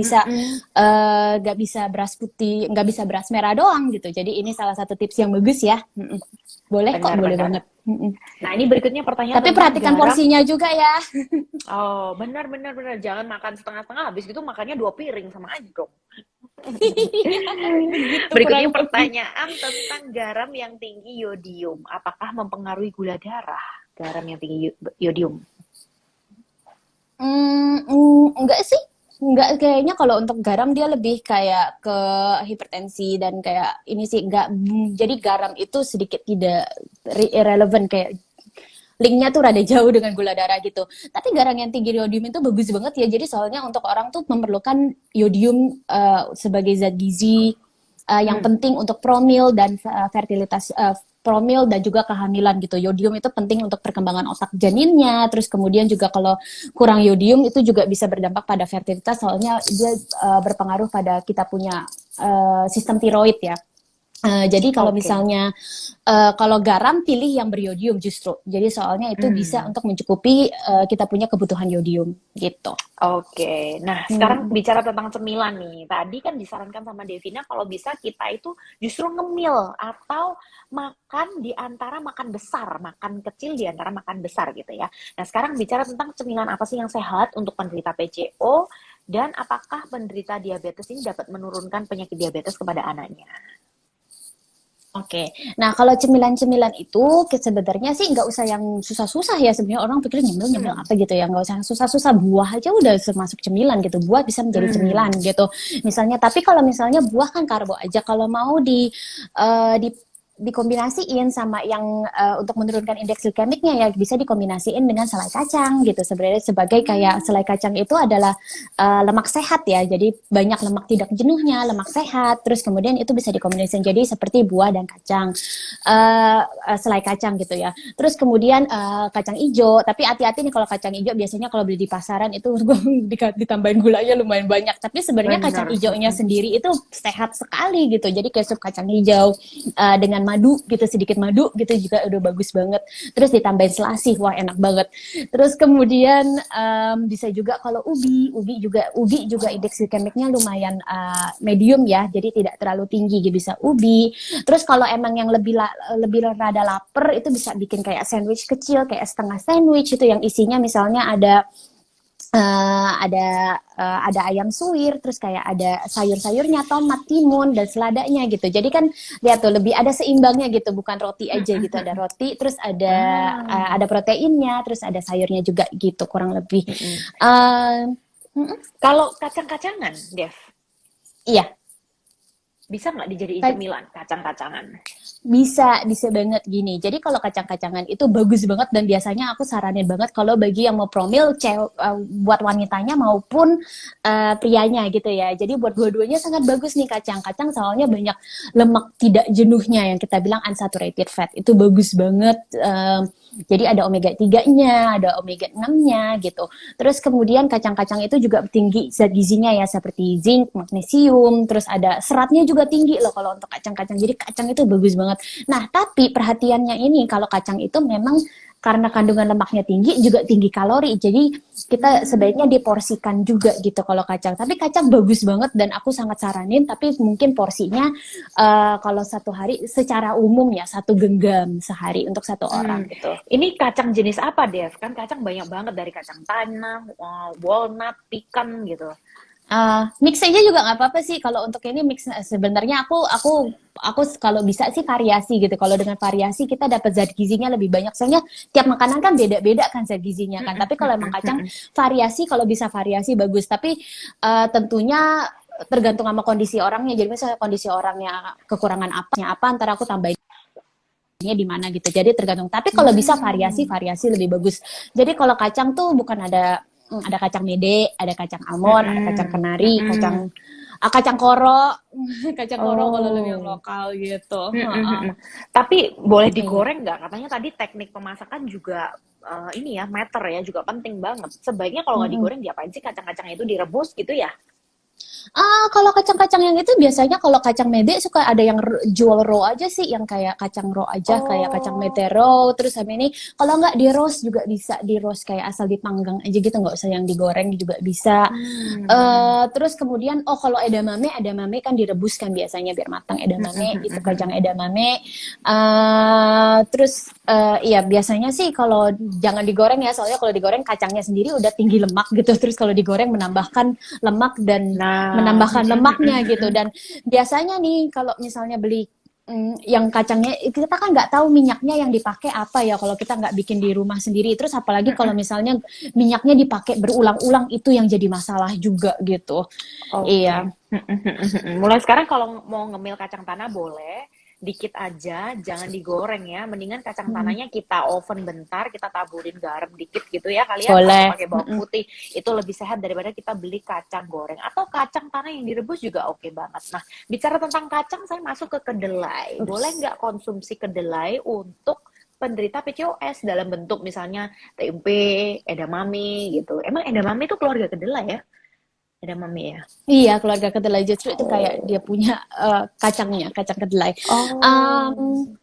bisa beras putih, nggak bisa beras merah doang gitu. Jadi ini salah satu tips yang bagus ya. Boleh kok, boleh banget. Nah ini berikutnya pertanyaan. Tapi perhatikan porsinya juga ya. Oh benar, jangan makan setengah-setengah, habis gitu makannya 2 piring sama aja dong. Berikutnya pertanyaan tentang garam yang tinggi yodium, apakah mempengaruhi gula darah garam yang tinggi yodium? Enggak sih, enggak, kayaknya kalau untuk garam dia lebih kayak ke hipertensi dan kayak ini sih, enggak. Jadi garam itu sedikit tidak irrelevant, kayak linknya tuh rada jauh dengan gula darah gitu. Tapi garam yang tinggi yodium itu bagus banget ya. Jadi soalnya untuk orang tuh memerlukan yodium sebagai zat gizi yang penting untuk promil dan fertilitas promil dan juga kehamilan gitu. Yodium itu penting untuk perkembangan otak janinnya. Terus kemudian juga kalau kurang yodium itu juga bisa berdampak pada fertilitas, soalnya dia berpengaruh pada kita punya sistem tiroid ya. Jadi kalau Oke. misalnya kalau garam pilih yang beriodium justru. Jadi soalnya itu bisa Hmm. untuk mencukupi kita punya kebutuhan yodium gitu. Oke, nah sekarang Hmm. bicara tentang cemilan nih. Tadi kan disarankan sama Devina kalau bisa kita itu justru ngemil atau makan di antara makan besar, makan kecil di antara makan besar gitu ya. Nah sekarang bicara tentang cemilan apa sih yang sehat untuk penderita PCO dan apakah penderita diabetes ini dapat menurunkan penyakit diabetes kepada anaknya? Oke, nah kalau cemilan-cemilan itu sebenarnya sih nggak usah yang susah-susah ya, sebenarnya orang pikir nyemil-nyemil Hmm. apa gitu ya, nggak usah susah-susah, buah aja udah termasuk cemilan gitu, buah bisa menjadi cemilan Hmm. gitu misalnya. Tapi kalau misalnya buah kan karbo aja, kalau mau dikombinasiin sama yang untuk menurunkan indeks glikemiknya ya bisa dikombinasiin dengan selai kacang gitu. Sebenarnya sebagai kayak Hmm. selai kacang itu adalah lemak sehat ya, jadi banyak lemak tidak jenuhnya, lemak sehat. Terus kemudian itu bisa dikombinasikan jadi seperti buah dan kacang, selai kacang gitu ya. Terus kemudian kacang hijau, tapi hati-hati nih kalau kacang hijau biasanya kalau beli di pasaran itu ditambahin gulanya lumayan banyak. Tapi sebenarnya kacang Bener. hijaunya Mm-mm. sendiri itu sehat sekali gitu. Jadi kayak sup kacang hijau dengan madu gitu, sedikit madu gitu juga udah bagus banget. Terus ditambahin selasih, wah enak banget. Terus kemudian bisa juga kalau ubi juga indeks glikemiknya lumayan medium ya, jadi tidak terlalu tinggi gitu, bisa ubi. Terus kalau emang yang lebih rada lapar itu bisa bikin kayak sandwich kecil, kayak setengah sandwich itu yang isinya misalnya ada ayam suwir, terus kayak ada sayur-sayurnya, tomat, timun, dan seladanya gitu. Jadi kan lihat tuh lebih ada seimbangnya gitu, bukan roti aja Mm-mm. gitu. Ada Mm-mm. roti, terus Ah. ada proteinnya, terus ada sayurnya juga gitu, kurang lebih. Mm-mm. Uh, Kalau kacang-kacangan, Dev, iya. bisa nggak dijadiin cemilan kacang-kacangan? Bisa banget gini. Jadi kalau kacang-kacangan itu bagus banget dan biasanya aku saranin banget kalau bagi yang mau promil, buat wanitanya maupun prianya gitu ya. Jadi buat dua-duanya sangat bagus nih kacang-kacang, soalnya banyak lemak tidak jenuhnya yang kita bilang unsaturated fat. Itu bagus banget. Jadi ada omega 3-nya, ada omega 6-nya gitu. Terus kemudian kacang-kacang itu juga tinggi zat gizinya ya, seperti zinc, magnesium, terus ada seratnya juga tinggi loh kalau untuk kacang-kacang. Jadi kacang itu bagus banget. Nah, tapi perhatiannya ini kalau kacang itu memang karena kandungan lemaknya tinggi juga tinggi kalori. Jadi kita sebaiknya Hmm. diporsikan juga gitu kalau kacang. Tapi kacang bagus banget dan aku sangat saranin, tapi mungkin porsinya kalau satu hari secara umum ya satu genggam sehari untuk satu Hmm. orang gitu. Ini kacang jenis apa, Dev? Kan kacang banyak banget dari kacang tanah, walnut, pikan gitu. Mix aja juga nggak apa-apa sih kalau untuk ini mix. Sebenarnya aku kalau bisa sih variasi gitu. Kalau dengan variasi kita dapat zat gizinya lebih banyak. Soalnya tiap makanan kan beda-beda kan zat gizinya kan. Mm-mm. Tapi kalau emang Mm-mm. kacang Mm-mm. variasi, kalau bisa variasi bagus. Tapi tentunya tergantung sama kondisi orangnya. Jadi misalnya kondisi orangnya kekurangan apa antara aku tambahinnya di mana gitu. Jadi tergantung. Tapi kalau bisa Hmm. variasi lebih bagus. Jadi kalau kacang tuh bukan ada kacang mede, ada kacang almond, ada kacang Mm-mm. kenari, Mm-mm. kacang koro, kacang koro kalau lebih yang Oh. lokal gitu. Mm-mm. Mm-mm. Tapi boleh Iya. digoreng nggak? Katanya tadi teknik pemasakan juga ini ya, matter ya, juga penting banget. Sebaiknya kalau nggak Mm-mm. digoreng diapain sih kacang-kacang itu direbus gitu ya? Kalau kacang-kacang yang itu biasanya kalau kacang mede suka ada yang jual raw aja sih, yang kayak kacang raw aja, kayak kacang Oh. mete raw. Terus sama ini, kalau nggak di roast juga bisa, di roast kayak asal dipanggang aja gitu, nggak usah yang digoreng juga bisa. Hmm. Terus kemudian, kalau edamame kan direbus kan biasanya biar matang edamame, itu kacang edamame. Terus iya biasanya sih kalau jangan digoreng ya, soalnya kalau digoreng kacangnya sendiri udah tinggi lemak gitu. Terus kalau digoreng menambahkan lemak dan Nah. menambahkan lemaknya gitu. Dan biasanya nih kalau misalnya beli yang kacangnya, kita kan nggak tahu minyaknya yang dipakai apa ya kalau kita nggak bikin di rumah sendiri. Terus apalagi kalau misalnya minyaknya dipakai berulang-ulang, itu yang jadi masalah juga gitu. Oke. Iya. Mulai sekarang kalau mau ngemil kacang tanah boleh, dikit aja, jangan digoreng ya. Mendingan kacang tanahnya kita oven bentar, kita taburin garam dikit gitu ya kalian, atau Boleh. pakai bawang putih. Itu lebih sehat daripada kita beli kacang goreng. Atau kacang tanah yang direbus juga oke banget. Nah, bicara tentang kacang, saya masuk ke kedelai. Boleh Ups. nggak konsumsi kedelai untuk penderita PCOS dalam bentuk misalnya tempe, edamame gitu. Emang edamame itu keluarga kedelai ya? Edamame ya? Iya, keluarga kedelai justru itu kayak dia Oh. punya kacangnya, kacang kedelai. Oh. Um,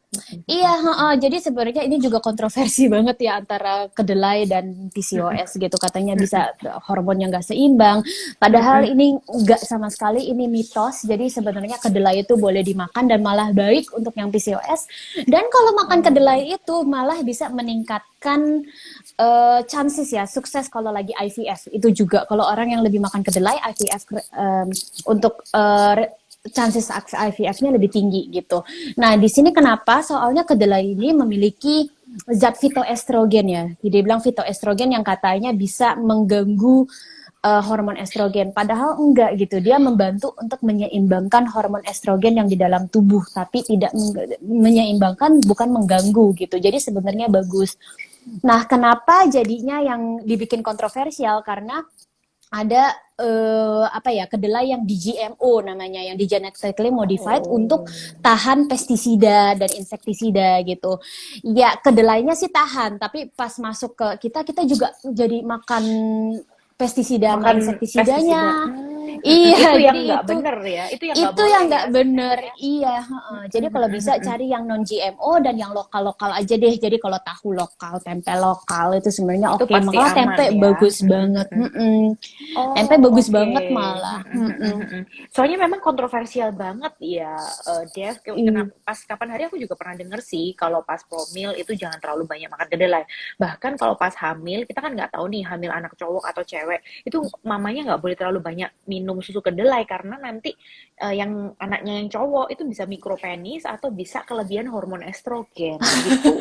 Iya, heeh. Jadi sebenarnya ini juga kontroversi banget ya antara kedelai dan PCOS gitu. Katanya bisa hormonnya nggak seimbang. Padahal ini nggak sama sekali, ini mitos. Jadi sebenarnya kedelai itu boleh dimakan dan malah baik untuk yang PCOS. Dan kalau makan Oh. kedelai itu malah bisa meningkatkan chances ya, sukses kalau lagi IVF. Itu juga kalau orang yang lebih makan kedelai, IVF untuk chances IVF-nya lebih tinggi gitu. Nah, di sini kenapa? Soalnya kedelai ini memiliki zat fitoestrogen ya. Jadi bilang fitoestrogen yang katanya bisa mengganggu hormon estrogen. Padahal enggak gitu. Dia membantu untuk menyeimbangkan hormon estrogen yang di dalam tubuh, tapi tidak menyeimbangkan, bukan mengganggu gitu. Jadi sebenarnya bagus. Nah, kenapa jadinya yang dibikin kontroversial? Karena ada apa ya, kedelai yang di GMO namanya, yang di genetically modified untuk Oh. tahan pestisida dan insektisida gitu. Ya kedelainya sih tahan, tapi pas masuk ke kita, kita juga jadi makan pestisida sama Makan pestisida. insektisidanya. Itu Iya, yang jadi nggak bener ya. Itu yang nggak itu boleh yang ya nggak bener, sebenarnya. iya. Jadi kalau bisa cari yang non GMO dan yang lokal lokal aja deh. Jadi kalau tahu lokal, tempe lokal itu sebenarnya Itu oke. pasti Makanya aman tempe ya. bagus banget. Tempe Oh, bagus oke. banget malah. Soalnya memang kontroversial banget ya, Dev. Iya. Kenapa pas kapan hari aku juga pernah denger sih kalau pas promil itu jangan terlalu banyak makan kedelai. Bahkan kalau pas hamil, kita kan nggak tahu nih hamil anak cowok atau cewek, itu mamanya nggak boleh terlalu banyak minum susu kedelai karena nanti yang anaknya yang cowok itu bisa mikropenis atau bisa kelebihan hormon estrogen gitu.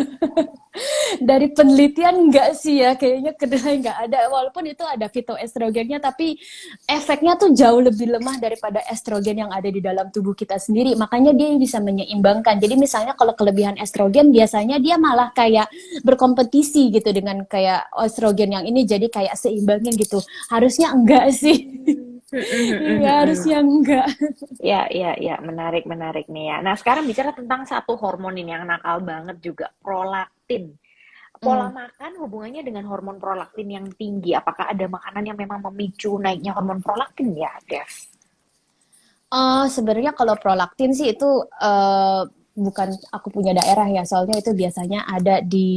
Dari penelitian enggak sih ya, kayaknya kedelai enggak ada. Walaupun itu ada fitoestrogennya, tapi efeknya tuh jauh lebih lemah daripada estrogen yang ada di dalam tubuh kita sendiri. Makanya dia bisa menyeimbangkan. Jadi misalnya kalau kelebihan estrogen, biasanya dia malah kayak berkompetisi gitu dengan kayak estrogen yang ini, jadi kayak seimbangin gitu. Harusnya enggak sih. Iya, harusnya enggak. Ya, ya, ya, menarik, menarik nih ya. Nah, sekarang bicara tentang satu hormon ini yang nakal banget juga, prolaktin. Pola Hmm. makan hubungannya dengan hormon prolaktin yang tinggi. Apakah ada makanan yang memang memicu naiknya hormon prolaktin ya, Dev? Sebenarnya kalau prolaktin sih itu bukan aku punya daerah ya, soalnya itu biasanya ada di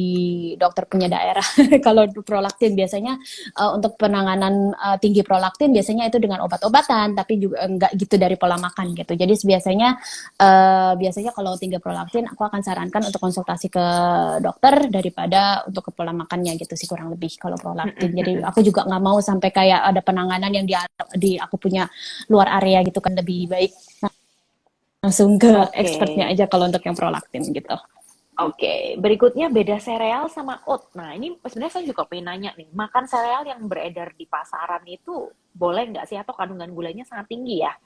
dokter punya daerah. Kalau prolaktin biasanya untuk penanganan tinggi prolaktin biasanya itu dengan obat-obatan, tapi juga enggak gitu dari pola makan gitu. Jadi biasanya kalau tinggi prolaktin aku akan sarankan untuk konsultasi ke dokter daripada untuk ke pola makannya gitu sih, kurang lebih kalau prolaktin. Jadi aku juga nggak mau sampai kayak ada penanganan yang di aku punya luar area gitu kan, lebih baik langsung ke Oke, expertnya aja kalau untuk yang prolaktin gitu. oke. Berikutnya beda sereal sama oat. Nah, ini sebenarnya saya juga pengen nanya nih, makan sereal yang beredar di pasaran itu boleh nggak sih atau kandungan gulanya sangat tinggi ya?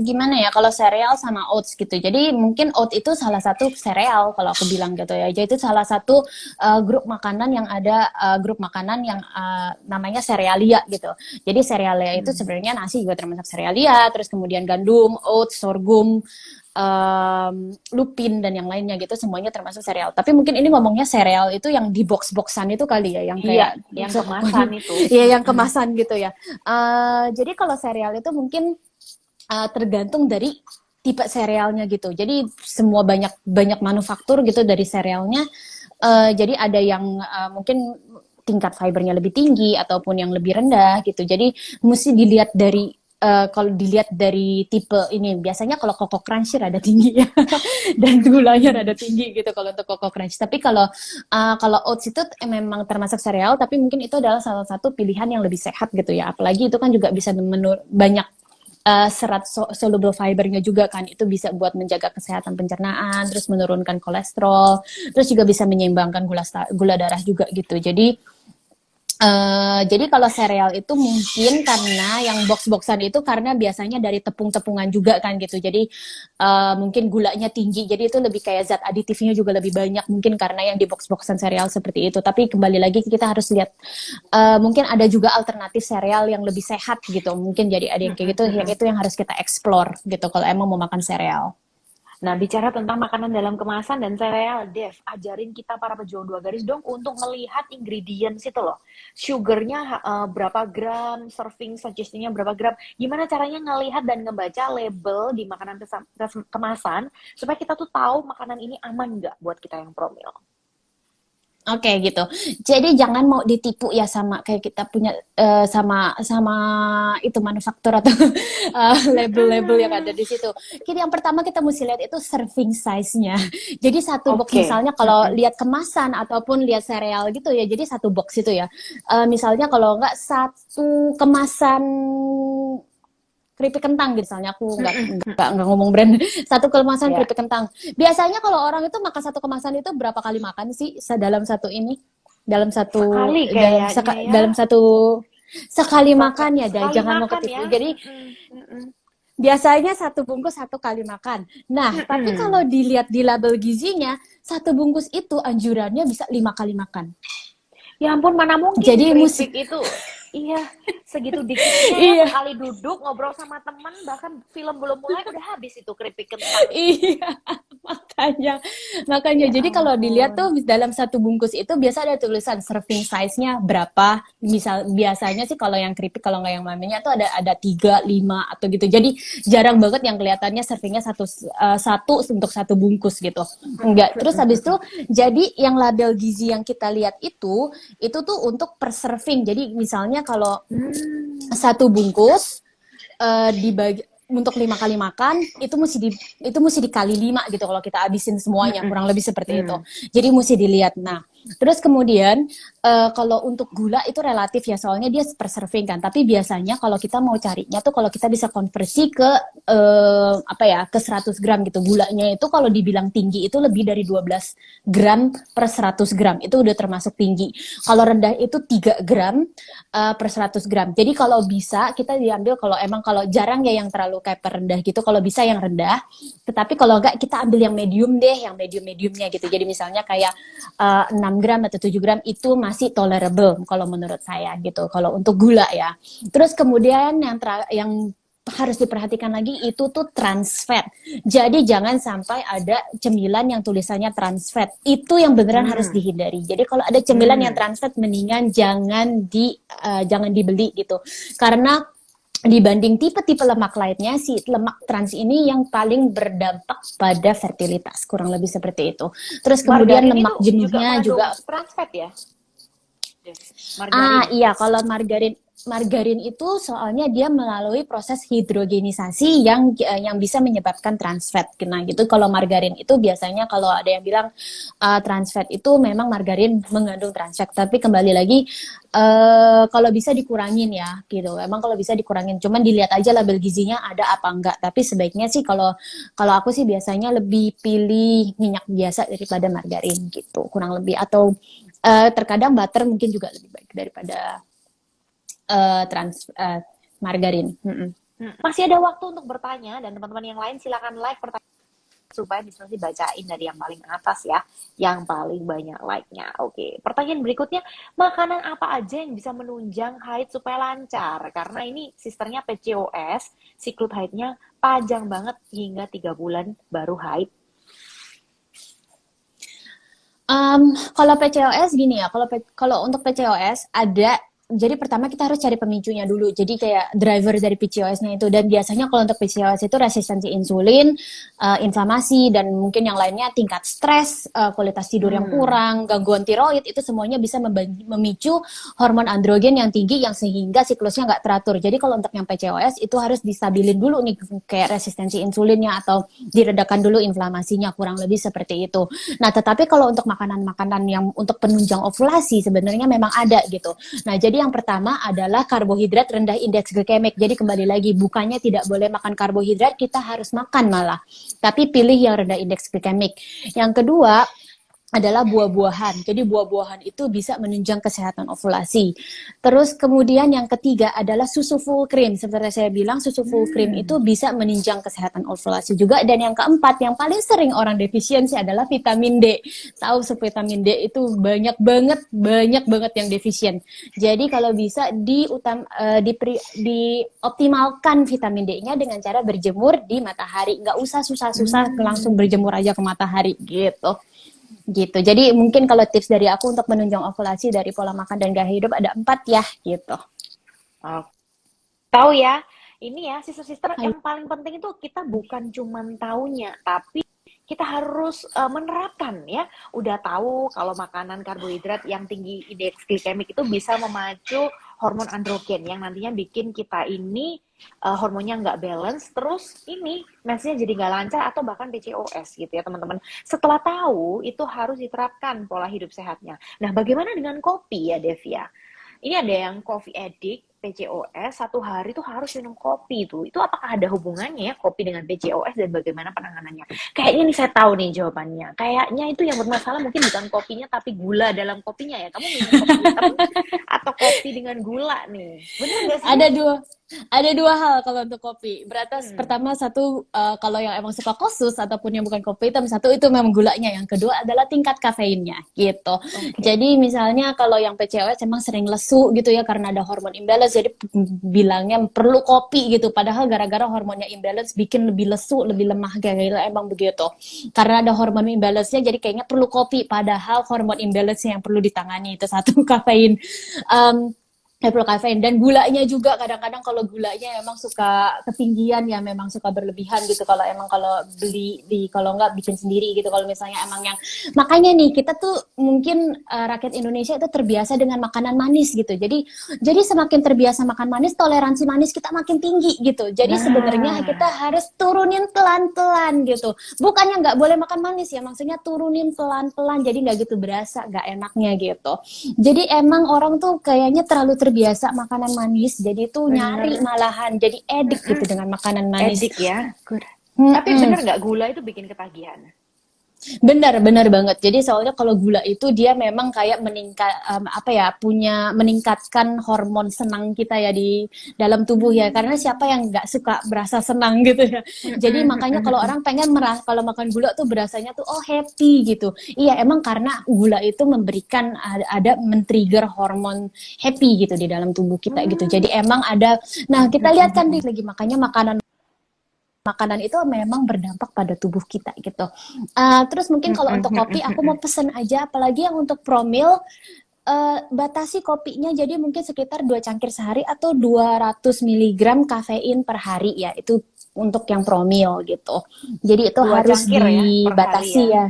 Gimana ya kalau sereal sama oats gitu. Jadi mungkin oat itu salah satu sereal kalau aku bilang gitu ya. Jadi itu salah satu grup makanan yang ada grup makanan yang namanya serealia gitu. Jadi serealia itu Hmm. sebenarnya nasi juga termasuk serealia, terus kemudian gandum, oats, sorghum, lupin dan yang lainnya gitu semuanya termasuk sereal. Tapi mungkin ini ngomongnya sereal itu yang di box-boxan itu kali ya, yang Iya, kayak yang kemasan itu. ya yang kemasan gitu ya. Jadi kalau sereal itu mungkin tergantung dari tipe serealnya gitu. Jadi semua banyak banyak manufaktur gitu dari serealnya. Jadi ada yang mungkin tingkat fibernya lebih tinggi ataupun yang lebih rendah gitu. Jadi mesti dilihat dari kalau dilihat dari tipe ini, biasanya kalau Coco Crunch sih rada tinggi ya dan gulanya rada tinggi gitu kalau untuk Coco Crunch. Tapi kalau oats itu memang termasuk sereal, tapi mungkin itu adalah salah satu pilihan yang lebih sehat gitu ya. Apalagi itu kan juga bisa banyak serat soluble fibernya juga kan, itu bisa buat menjaga kesehatan pencernaan, terus menurunkan kolesterol, terus juga bisa menyeimbangkan gula darah juga gitu. Jadi Jadi kalau sereal itu mungkin karena yang box-boxan itu karena biasanya dari tepung-tepungan juga kan gitu. Jadi mungkin gulanya tinggi. Jadi itu lebih kayak zat aditifnya juga lebih banyak mungkin karena yang di box-boxan sereal seperti itu. Tapi kembali lagi kita harus lihat mungkin ada juga alternatif sereal yang lebih sehat gitu. Mungkin jadi ada yang kayak gitu, yang itu yang harus kita explore gitu kalau emang mau makan sereal. Nah, bicara tentang makanan dalam kemasan dan sereal, Dev, ajarin kita para pejuang dua garis dong untuk melihat ingredients itu loh. Sugarnya berapa gram, serving suggestionnya berapa gram. Gimana caranya ngelihat dan ngebaca label di makanan kemasan supaya kita tuh tahu makanan ini aman nggak buat kita yang promil. Oke gitu. Jadi jangan mau ditipu ya sama kayak kita punya sama sama itu manufaktur atau label-label yang ada di situ. Jadi yang pertama kita mesti lihat itu serving size-nya. Jadi satu box Oke. misalnya kalau lihat kemasan ataupun lihat sereal gitu ya. Jadi satu box itu ya. Misalnya kalau enggak satu kemasan keripik kentang gitu, misalnya aku nggak ngomong brand, satu kemasan Ya, keripik kentang. Biasanya kalau orang itu makan satu kemasan itu berapa kali makan sih dalam satu ini, dalam satu sekali kayaknya ya. dalam satu sekali makan ya, dah Sekali jangan mau makan ketipu. ya. Jadi biasanya satu bungkus satu kali makan. Nah, tapi kalau dilihat di label gizinya, satu bungkus itu anjurannya bisa 5 kali makan. Ya ampun, mana mungkin Jadi mesti keripik itu. Iya, segitu dikitnya ya, iya. sekali duduk ngobrol sama teman, bahkan film belum mulai udah habis itu keripik kentang. Iya, makanya, makanya. Ya Jadi kalau dilihat tuh ampun. dalam satu bungkus itu biasa ada tulisan serving size-nya berapa. Misal biasanya sih kalau yang keripik, kalau nggak yang mamenya tuh ada 3, 5 atau gitu. Jadi jarang banget yang kelihatannya servingnya satu untuk satu bungkus gitu. Enggak. Terus habis itu jadi yang label gizi yang kita lihat itu tuh untuk per serving. Jadi misalnya kalau satu bungkus dibagi untuk 5 kali makan itu mesti dikali 5 gitu kalau kita habisin semuanya, kurang lebih seperti itu. Jadi mesti dilihat. Nah, terus kemudian kalau untuk gula itu relatif ya, soalnya dia per serving kan. Tapi biasanya kalau kita mau carinya tuh kalau kita bisa konversi ke apa ya, ke 100 gram gitu. Gulanya itu kalau dibilang tinggi itu lebih dari 12 gram per 100 gram. Itu udah termasuk tinggi. Kalau rendah itu 3 gram per 100 gram. Jadi kalau bisa kita diambil, kalau emang kalau jarang ya yang terlalu kayak rendah gitu, kalau bisa yang rendah. Tetapi kalau enggak kita ambil yang medium deh, yang medium-mediumnya gitu. Jadi misalnya kayak 6 gram atau 7 gram itu masih tolerable kalau menurut saya gitu. Kalau untuk gula ya. Terus kemudian yang harus diperhatikan lagi itu tuh trans fat. Jadi jangan sampai ada cemilan yang tulisannya trans fat. Itu yang beneran harus dihindari. Jadi kalau ada cemilan yang trans fat mendingan jangan dibeli gitu. Karena dibanding tipe-tipe lemak lainnya, si lemak trans ini yang paling berdampak pada fertilitas, kurang lebih seperti itu. Terus kemudian Margarin lemak itu jenuhnya juga trans fat ya? Margarin. iya, kalau margarin itu soalnya dia melalui proses hidrogenisasi yang bisa menyebabkan trans fat. Nah, gitu kalau margarin itu biasanya kalau ada yang bilang trans fat itu memang margarin mengandung trans fat, tapi kembali lagi kalau bisa dikurangin ya, gitu. Emang kalau bisa dikurangin, cuman dilihat aja label gizinya ada apa enggak. Tapi sebaiknya sih kalau aku sih biasanya lebih pilih minyak biasa daripada margarin gitu, kurang lebih. Atau terkadang butter mungkin juga lebih baik daripada margarin. Masih ada waktu untuk bertanya, dan teman-teman yang lain silakan like pertanyaan supaya bisa dibacain dari yang paling atas ya, yang paling banyak like-nya. Oke, pertanyaan berikutnya, makanan apa aja yang bisa menunjang haid supaya lancar? Karena ini sisternya PCOS, siklus haidnya panjang banget hingga 3 bulan baru haid. Kalau PCOS gini ya, kalau untuk PCOS ada. Jadi pertama kita harus cari pemicunya dulu. Jadi kayak driver dari PCOS-nya itu. Dan biasanya kalau untuk PCOS itu resistensi insulin, inflamasi, dan mungkin yang lainnya tingkat stres, kualitas tidur yang kurang, gangguan tiroid, itu semuanya bisa memicu hormon androgen yang tinggi yang sehingga siklusnya nggak teratur. Jadi kalau untuk yang PCOS itu harus distabilin dulu nih kayak resistensi insulinnya atau diredakan dulu inflamasinya, kurang lebih seperti itu. Nah, tetapi kalau untuk makanan-makanan yang untuk penunjang ovulasi sebenarnya memang ada gitu. Nah, jadi yang pertama adalah karbohidrat rendah indeks glikemik. Jadi kembali lagi, bukannya tidak boleh makan karbohidrat, kita harus makan malah. Tapi pilih yang rendah indeks glikemik. Yang kedua, adalah buah-buahan. Jadi buah-buahan itu bisa menunjang kesehatan ovulasi. Terus kemudian yang ketiga adalah susu full cream. Seperti saya bilang, susu full cream itu bisa menunjang kesehatan ovulasi juga. Dan yang keempat, yang paling sering orang defisiensi adalah vitamin D. Tahu vitamin D itu banyak banget yang defisien. Jadi kalau bisa dioptimalkan vitamin D-nya dengan cara berjemur di matahari. Nggak usah susah-susah langsung berjemur aja ke matahari gitu. Gitu. Jadi mungkin kalau tips dari aku untuk menunjang ovulasi dari pola makan dan gaya hidup ada 4 ya gitu. Oh, tahu ya, ini ya sister-sister Hai. yang paling penting itu kita bukan cuman taunya, tapi kita harus menerapkan ya. Udah tahu kalau makanan karbohidrat yang tinggi indeks glikemik itu bisa memacu hormon androgen yang nantinya bikin kita ini hormonnya nggak balance, terus ini mensnya jadi nggak lancar atau bahkan PCOS gitu ya teman-teman. Setelah tahu itu harus diterapkan pola hidup sehatnya. Nah, bagaimana dengan kopi ya Devia? Ini ada yang coffee addict, PCOS, 1 hari tuh harus minum kopi tuh. Itu apakah ada hubungannya ya kopi dengan PCOS dan bagaimana penanganannya? Kayaknya nih saya tahu nih jawabannya. Kayaknya itu yang bermasalah mungkin bukan kopinya tapi gula dalam kopinya ya. Kamu minum kopi hitam atau kopi dengan gula nih? Bener nggak sih? Ada dua hal kalau untuk kopi. Hmm, Pertama satu, kalau yang emang suka khusus ataupun yang bukan kopi hitam, satu itu memang gulanya. Yang kedua adalah tingkat kafeinnya gitu. oke. Jadi misalnya kalau yang PCOS emang sering lesu gitu ya karena ada hormon imbalance, jadi bilangnya perlu kopi gitu. Padahal gara-gara hormonnya imbalance bikin lebih lesu, lebih lemah kayak gitu, emang begitu. Karena ada hormon imbalance-nya jadi kayaknya perlu kopi. Padahal hormon imbalance yang perlu ditangani itu satu kafein. Um, Perlu kafein dan gulanya juga kadang-kadang kalau gulanya emang suka ketinggian ya memang suka berlebihan gitu kalau beli di kalau nggak bikin sendiri gitu kalau misalnya emang yang makanya nih kita tuh mungkin rakyat Indonesia itu terbiasa dengan makanan manis gitu jadi semakin terbiasa makan manis toleransi manis kita makin tinggi gitu jadi sebenarnya kita Nah, harus turunin pelan-pelan gitu bukannya nggak boleh makan manis ya maksudnya turunin pelan-pelan jadi nggak gitu berasa nggak enaknya gitu jadi emang orang tuh kayaknya terlalu terbiasa makanan manis, jadi tuh nyari bener. malahan, jadi edik gitu Mm-mm. dengan makanan manis. Edik ya. Tapi Mm-mm. bener nggak gula itu bikin ketagihan? Benar, benar banget. Jadi soalnya kalau gula itu dia memang kayak apa ya, meningkatkan hormon senang kita ya di dalam tubuh ya. Karena siapa yang nggak suka berasa senang gitu ya. Jadi makanya kalau orang pengen kalau makan gula tuh berasanya tuh oh happy gitu. Iya, emang karena gula itu memberikan ada men-trigger hormon happy gitu di dalam tubuh kita gitu. Jadi emang ada. Nah, kita lihat kan nih lagi makanya makanan itu memang berdampak pada tubuh kita gitu. Terus mungkin kalau untuk kopi, aku mau pesen aja, apalagi yang untuk promil, batasi kopinya jadi mungkin sekitar 2 cangkir sehari atau 200 miligram kafein per hari ya, itu untuk yang promil gitu. Jadi itu Dua harus cangkir ya per hari dibatasi ya. ya.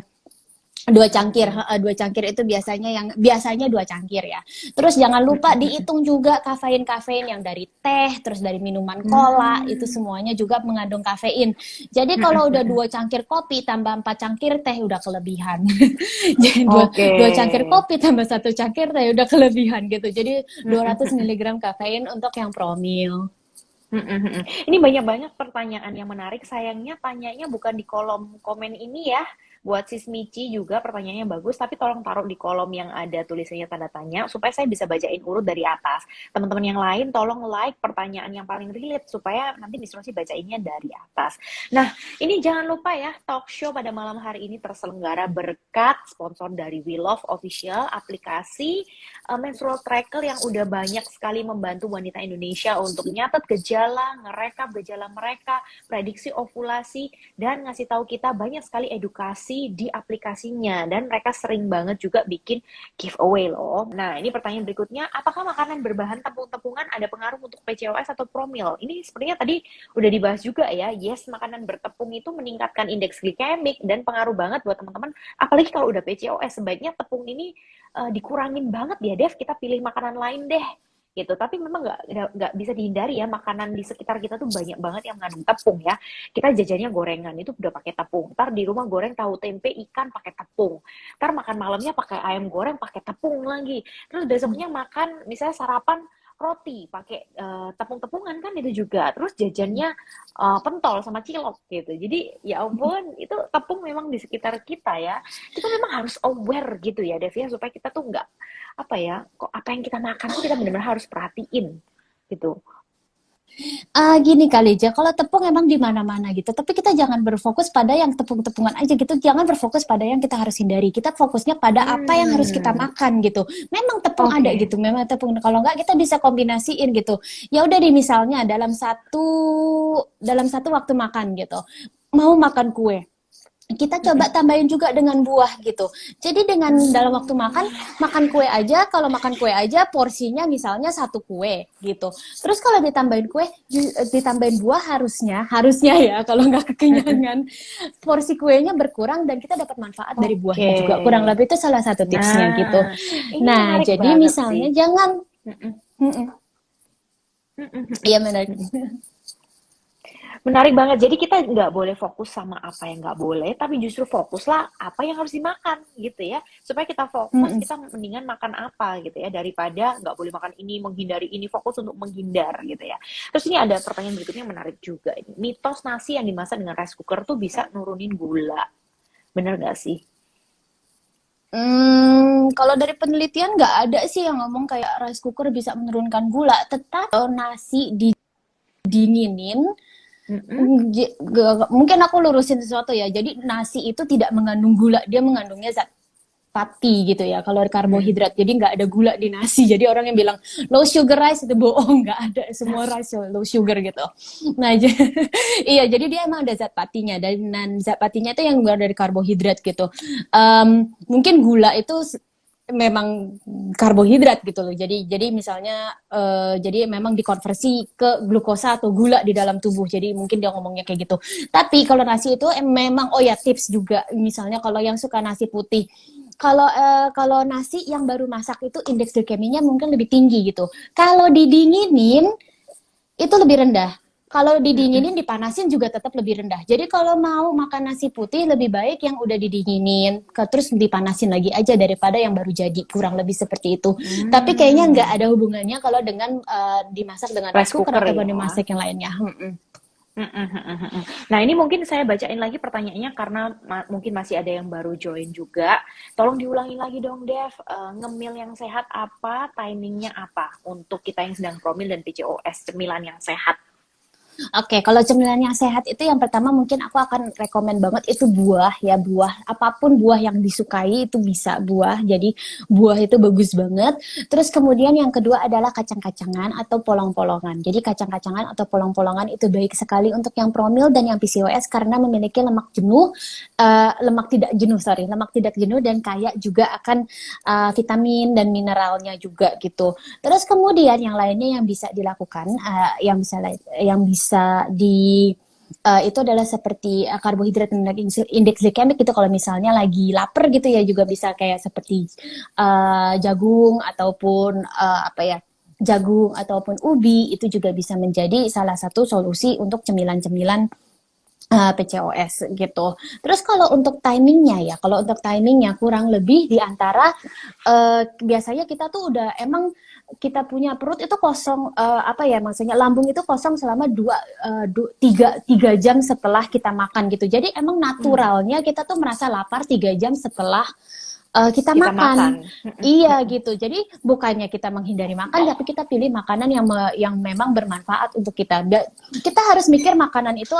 2 cangkir, 2 cangkir itu biasanya 2 cangkir ya. Terus jangan lupa dihitung juga kafein yang dari teh, terus dari minuman cola, itu Hmm. semuanya juga mengandung kafein. Jadi kalau udah 2 cangkir kopi tambah 4 cangkir teh udah kelebihan. Jadi Oke. 2 cangkir kopi tambah 1 cangkir teh udah kelebihan gitu. Jadi 200 miligram kafein untuk yang promil. Ini banyak-banyak pertanyaan yang menarik. Sayangnya tanyanya bukan di kolom komen ini ya. Buat Sis Mici juga pertanyaannya bagus, tapi tolong taruh di kolom yang ada tulisannya tanda tanya supaya saya bisa bacain urut dari atas. Teman-teman yang lain tolong like pertanyaan yang paling relate supaya nanti Miss Rosie bacainnya dari atas. Nah, ini jangan lupa ya, talk show pada malam hari ini terselenggara berkat sponsor dari We Love Official, aplikasi menstrual tracker yang udah banyak sekali membantu wanita Indonesia untuk nyatet gejala, ngerekap gejala mereka, prediksi ovulasi, dan ngasih tahu kita banyak sekali edukasi di aplikasinya. Dan mereka sering banget juga bikin giveaway loh. Nah, ini pertanyaan berikutnya, apakah makanan berbahan tepung-tepungan ada pengaruh untuk PCOS atau promil? Ini sepertinya tadi udah dibahas juga ya. Yes, makanan bertepung itu meningkatkan indeks glikemik dan pengaruh banget buat teman-teman. Apalagi kalau udah PCOS, sebaiknya tepung ini dikurangin banget ya, Dev. Kita pilih makanan lain deh gitu. Tapi memang nggak bisa dihindari ya, makanan di sekitar kita tuh banyak banget yang mengandung tepung ya. Kita jajannya gorengan itu udah pakai tepung. Ntar di rumah goreng tahu tempe ikan pakai tepung. Ntar makan malamnya pakai ayam goreng pakai tepung lagi. Terus besoknya makan misalnya sarapan roti pakai tepung-tepungan kan itu juga. Terus jajannya pentol sama cilok gitu. Jadi ya ampun, itu tepung memang di sekitar kita ya. Kita memang harus aware gitu ya, Dev ya, supaya kita tuh nggak apa ya, kok apa yang kita makan tuh kita benar-benar harus perhatiin gitu. Gini kali aja, kalau tepung emang di mana-mana gitu, tapi kita jangan berfokus pada yang tepung-tepungan aja gitu, jangan berfokus pada yang kita harus hindari. Kita fokusnya pada apa yang harus kita Hmm, makan gitu. Memang tepung ada oke. gitu, memang tepung. Kalau nggak kita bisa kombinasiin gitu. Ya udah di misalnya dalam satu waktu makan gitu, mau makan kue. Kita coba Mm-mm. tambahin juga dengan buah gitu. Jadi dengan dalam waktu makan, Hmm, makan kue aja, kalau makan kue aja porsinya misalnya satu kue gitu. Terus kalau ditambahin kue, ditambahin buah harusnya ya kalau nggak mm-mm. kekenyangan, porsi kuenya berkurang dan kita dapat manfaat dari Oke. buahnya juga. Kurang lebih itu salah satu tipsnya gitu. Nah, ini Nah, menarik jadi banget sih. misalnya jangan, Mm-mm. mm-mm. Mm-mm, mm-mm. Iya benar. Menarik banget. Jadi kita nggak boleh fokus sama apa yang nggak boleh, tapi justru fokuslah apa yang harus dimakan gitu ya. Supaya kita fokus, Mm-mm. kita mendingan makan apa gitu ya, daripada nggak boleh makan ini, menghindari ini, fokus untuk menghindar gitu ya. Terus ini ada pertanyaan berikutnya yang menarik juga ini. Mitos nasi yang dimasak dengan rice cooker tuh bisa nurunin gula. Bener nggak sih? Kalau dari penelitian nggak ada sih yang ngomong kayak rice cooker bisa menurunkan gula. Tetapi kalau nasi didinginin, Mm-mm. mungkin aku lurusin sesuatu ya. Jadi nasi itu tidak mengandung gula, dia mengandungnya zat pati gitu ya. Kalau Mm. karbohidrat, jadi nggak ada gula di nasi. Jadi orang yang bilang low sugar rice itu bohong, nggak ada semua rice low sugar gitu. Nah, iya, jadi dia emang ada zat patinya dan zat patinya itu yang bukan dari karbohidrat gitu. Mungkin gula itu memang karbohidrat gitu loh. Jadi misalnya jadi memang dikonversi ke glukosa atau gula di dalam tubuh. Jadi mungkin dia ngomongnya kayak gitu. Tapi kalau nasi itu memang oh ya tips juga misalnya kalau yang suka nasi putih. Kalau nasi yang baru masak itu indeks glikeminya mungkin lebih tinggi gitu. Kalau didinginin itu lebih rendah. Kalau Mm-mm. didinginin, dipanasin juga tetap lebih rendah. Jadi kalau mau makan nasi putih lebih baik yang udah didinginin, terus dipanasin lagi aja daripada yang baru jadi. Kurang lebih seperti itu. Tapi kayaknya nggak Hmm. ada hubungannya kalau dengan dimasak dengan rice Rice cooker cooker ataupun ya. dimasak yang lainnya. Mhm, mhm, mhm. Nah, ini mungkin saya bacain lagi pertanyaannya karena mungkin masih ada yang baru join juga. Tolong diulangi lagi dong, Dev. Ngemil yang sehat apa? Timingnya apa? Untuk kita yang sedang promil dan PCOS, cemilan yang sehat. Oke, kalau cemilan yang sehat itu yang pertama mungkin aku akan rekomen banget itu buah ya, buah. Apapun buah yang disukai itu bisa buah. Jadi buah itu bagus banget. Terus kemudian yang kedua adalah kacang-kacangan atau polong-polongan. Jadi kacang-kacangan atau polong-polongan itu baik sekali untuk yang promil dan yang PCOS karena memiliki lemak jenuh, lemak tidak jenuh dan kaya juga akan vitamin dan mineralnya juga gitu. Terus kemudian yang lainnya yang bisa dilakukan, yang bisa itu adalah seperti karbohidrat dan indeks glikemik gitu kalau misalnya lagi lapar gitu ya juga bisa kayak seperti jagung ataupun apa ya jagung ataupun ubi itu juga bisa menjadi salah satu solusi untuk cemilan-cemilan PCOS gitu. Terus kalau untuk timingnya kurang lebih di antara biasanya kita tuh udah emang kita punya perut itu kosong apa ya maksudnya lambung itu kosong selama tiga jam setelah kita makan gitu. Jadi emang Hmm, naturalnya kita tuh merasa lapar 3 jam setelah kita kita makan. makan. Iya gitu. Jadi bukannya kita menghindari makan, tapi kita pilih makanan yang memang bermanfaat untuk kita. Kita harus mikir makanan itu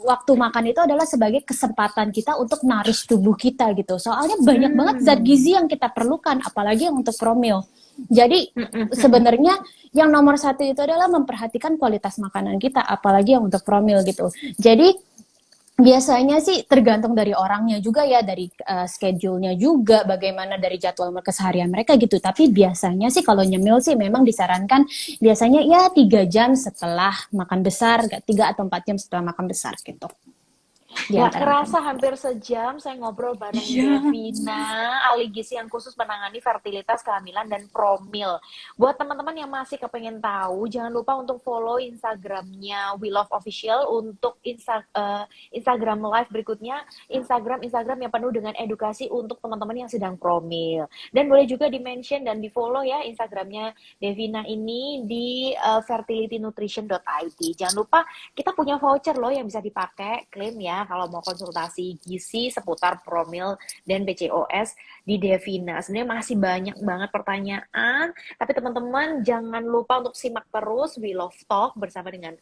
waktu makan itu adalah sebagai kesempatan kita untuk nourish tubuh kita gitu. Soalnya banyak banget zat Hmm. gizi yang kita perlukan, apalagi yang untuk promil. Jadi Hmm, hmm, hmm, hmm. sebenarnya yang nomor satu itu adalah memperhatikan kualitas makanan kita, apalagi yang untuk promil gitu. Jadi biasanya sih tergantung dari orangnya juga ya, dari schedule-nya juga, bagaimana dari jadwal keseharian mereka gitu. Tapi biasanya sih kalau nyemil sih memang disarankan biasanya ya 3 jam setelah makan besar, 3 atau 4 jam setelah makan besar gitu. di Gak antara mereka kerasa berdua. hampir sejam saya ngobrol bareng Iya. Devina, ahli gizi yang khusus menangani fertilitas, kehamilan, dan promil. Buat teman-teman yang masih kepengen tahu, jangan lupa untuk follow Instagramnya We Love Official untuk Instagram live berikutnya, Instagram yang penuh dengan edukasi untuk teman-teman yang sedang promil. Dan boleh juga di-mention dan di-follow ya Instagramnya Devina ini di fertilitynutrition.id. Jangan lupa kita punya voucher loh yang bisa dipakai, klaim ya, kalau mau konsultasi gizi seputar promil dan PCOS di Devina. Sebenarnya masih banyak banget pertanyaan, tapi teman-teman jangan lupa untuk simak terus We Love Talk bersama dengan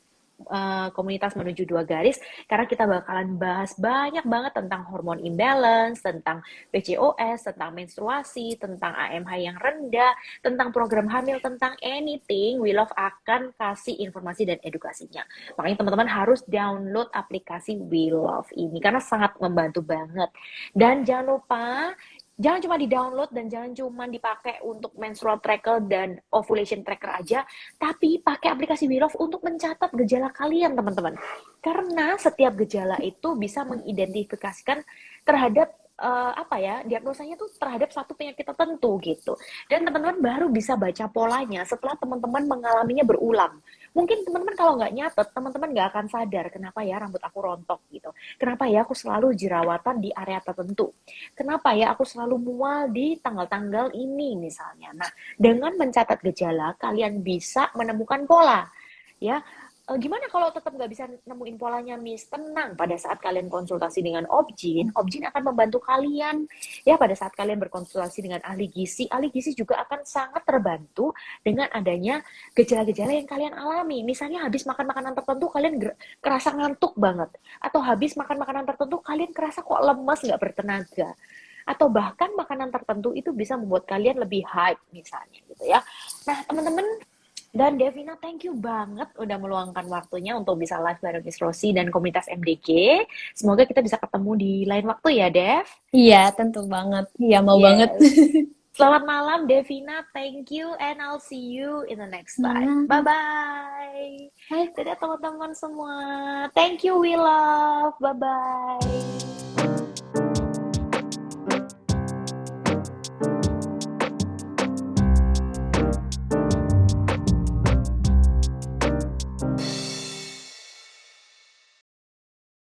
komunitas menuju 2 garis, karena kita bakalan bahas banyak banget tentang hormon imbalance, tentang PCOS, tentang menstruasi, tentang AMH yang rendah, tentang program hamil, tentang anything. We Love akan kasih informasi dan edukasinya. Makanya teman-teman harus download aplikasi We Love ini karena sangat membantu banget. Dan jangan lupa, jangan cuma di-download dan jangan cuma dipakai untuk menstrual tracker dan ovulation tracker aja, tapi pakai aplikasi We Love untuk mencatat gejala kalian, teman-teman. Karena setiap gejala itu bisa mengidentifikasikan terhadap diagnosanya tuh terhadap satu penyakit tertentu gitu. Dan teman-teman baru bisa baca polanya setelah teman-teman mengalaminya berulang. Mungkin teman-teman kalau nggak nyatet, teman-teman nggak akan sadar kenapa ya rambut aku rontok gitu. Kenapa ya aku selalu jerawatan di area tertentu. Kenapa ya aku selalu mual di tanggal-tanggal ini misalnya. Nah, dengan mencatat gejala, kalian bisa menemukan pola. Ya, gimana kalau tetap nggak bisa nemuin polanya, Miss? Tenang, pada saat kalian konsultasi dengan Objin akan membantu kalian. Ya, pada saat kalian berkonsultasi dengan ahli gizi juga akan sangat terbantu dengan adanya gejala-gejala yang kalian alami. Misalnya habis makan makanan tertentu, kalian kerasa ngantuk banget. Atau habis makan makanan tertentu, kalian kerasa kok lemes, nggak bertenaga. Atau bahkan makanan tertentu itu bisa membuat kalian lebih hype, misalnya gitu ya. Nah, teman-teman, dan Devina, thank you banget udah meluangkan waktunya untuk bisa live bareng Miss Rosie dan komunitas MDG. Semoga kita bisa ketemu di lain waktu ya, Dev. Iya, tentu banget. Iya, mau banget. Yes. Selamat malam, Devina. Thank you, and I'll see you in the next live. Malam. Bye-bye. Bye. Dadah teman-teman semua. Thank you, we love. Bye-bye.